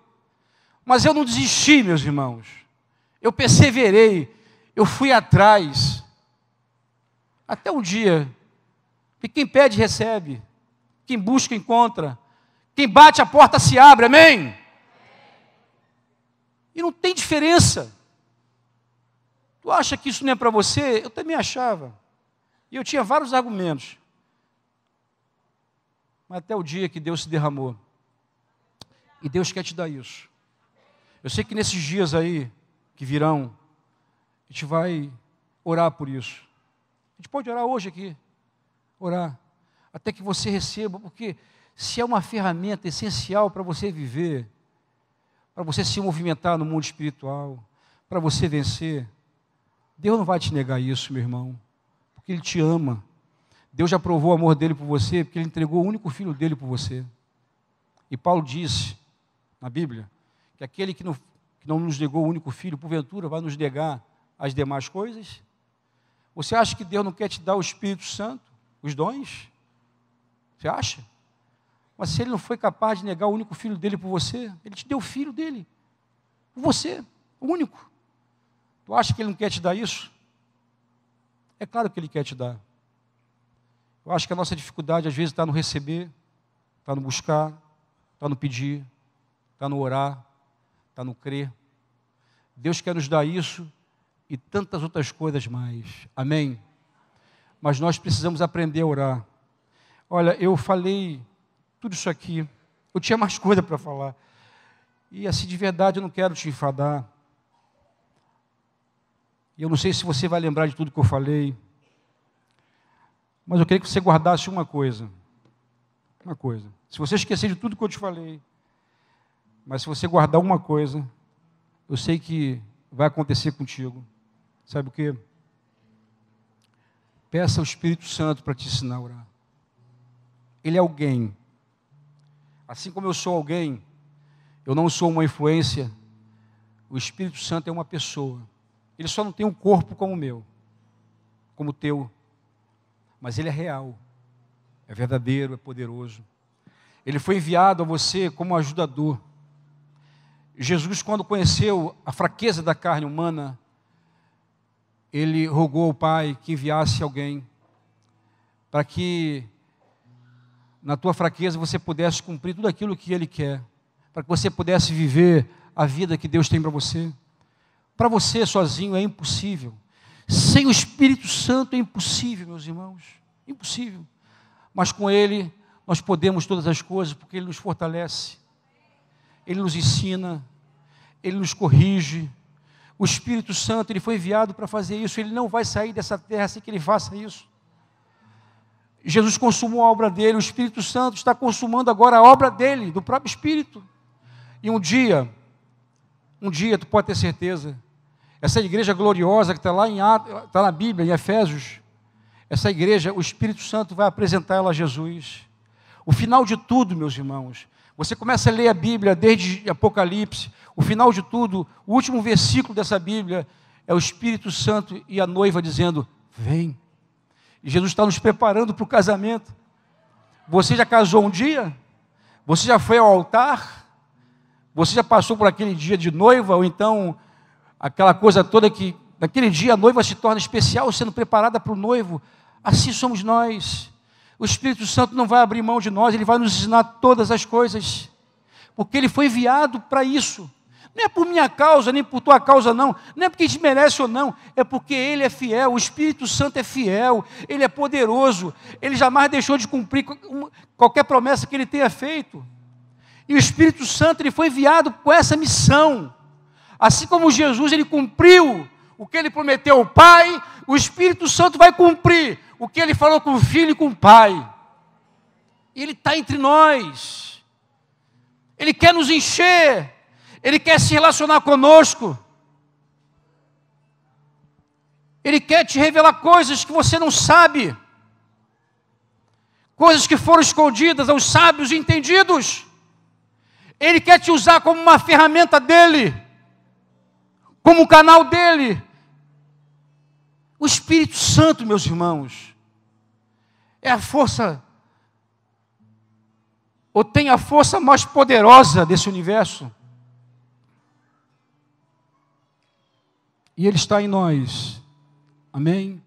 Mas eu não desisti, meus irmãos. Eu perseverei. Eu fui atrás. Até um dia. E quem pede, recebe. Quem busca, encontra. Quem bate, a porta se abre. Amém? E não tem diferença. Tu acha que isso não é para você? Eu também achava. E eu tinha vários argumentos. mas até o dia que Deus se derramou. E Deus quer te dar isso. Eu sei que nesses dias aí, que virão, a gente vai orar por isso. A gente pode orar hoje aqui. Orar. Até que você receba, porque se é uma ferramenta essencial para você viver, para você se movimentar no mundo espiritual, para você vencer, Deus não vai te negar isso, meu irmão, porque Ele te ama. Deus já provou o amor dEle por você, porque Ele entregou o único filho dEle por você. E Paulo disse, na Bíblia, que aquele que não nos negou o único filho, porventura, vai nos negar as demais coisas? Você acha que Deus não quer te dar o Espírito Santo, os dons? Você acha? Mas se Ele não foi capaz de negar o único filho dEle por você, Ele te deu o filho dEle, por você, o único. Tu acha que Ele não quer te dar isso? É claro que Ele quer te dar. Eu acho que a nossa dificuldade às vezes está no receber, está no buscar, está no pedir, está no orar, está no crer. Deus quer nos dar isso e tantas outras coisas mais. Amém? Mas nós precisamos aprender a orar. Olha, eu falei tudo isso aqui. Eu tinha mais coisa para falar. E assim, de verdade, eu não quero te enfadar. E eu não sei se você vai lembrar de tudo que eu falei. Mas eu queria que você guardasse uma coisa. Uma coisa. Se você esquecer de tudo que eu te falei, mas se você guardar uma coisa, eu sei que vai acontecer contigo. Sabe o quê? Peça ao Espírito Santo para te ensinar a orar. Ele é alguém. Assim como eu sou alguém, eu não sou uma influência, o Espírito Santo é uma pessoa. Ele só não tem um corpo como o meu, como o teu, mas ele é real, é verdadeiro, é poderoso. Ele foi enviado a você como ajudador. Jesus, quando conheceu a fraqueza da carne humana, ele rogou ao Pai que enviasse alguém para que na tua fraqueza você pudesse cumprir tudo aquilo que Ele quer, para que você pudesse viver a vida que Deus tem para você. Para você sozinho é impossível. Sem o Espírito Santo é impossível, meus irmãos. Impossível. Mas com Ele nós podemos todas as coisas, porque Ele nos fortalece. Ele nos ensina, Ele nos corrige. O Espírito Santo, Ele foi enviado para fazer isso. Ele não vai sair dessa terra sem que Ele faça isso. Jesus consumou a obra dele, o Espírito Santo está consumando agora a obra dele, do próprio Espírito. E um dia, tu pode ter certeza, essa igreja gloriosa que está lá está na Bíblia, em Efésios, essa igreja, o Espírito Santo vai apresentar ela a Jesus. O final de tudo, meus irmãos, você começa a ler a Bíblia desde Apocalipse, o final de tudo, o último versículo dessa Bíblia é o Espírito Santo e a noiva dizendo, vem. E Jesus está nos preparando para o casamento. Você já casou um dia? Você já foi ao altar? Você já passou por aquele dia de noiva? Ou então, aquela coisa toda que, naquele dia, a noiva se torna especial, sendo preparada para o noivo? Assim somos nós. O Espírito Santo não vai abrir mão de nós, Ele vai nos ensinar todas as coisas. Porque Ele foi enviado para isso. Não é por minha causa, nem por tua causa, não. Não é porque a gente merece ou não. É porque Ele é fiel, o Espírito Santo é fiel, Ele é poderoso. Ele jamais deixou de cumprir qualquer promessa que Ele tenha feito. E o Espírito Santo, Ele foi enviado com essa missão. Assim como Jesus, Ele cumpriu o que Ele prometeu ao Pai, o Espírito Santo vai cumprir o que Ele falou com o Filho e com o Pai. Ele está entre nós. Ele quer nos encher. Ele quer se relacionar conosco. Ele quer te revelar coisas que você não sabe. Coisas que foram escondidas aos sábios e entendidos. Ele quer te usar como uma ferramenta dele. Como um canal dele. O Espírito Santo, meus irmãos, é a força, ou tem a força mais poderosa desse universo. E Ele está em nós. Amém?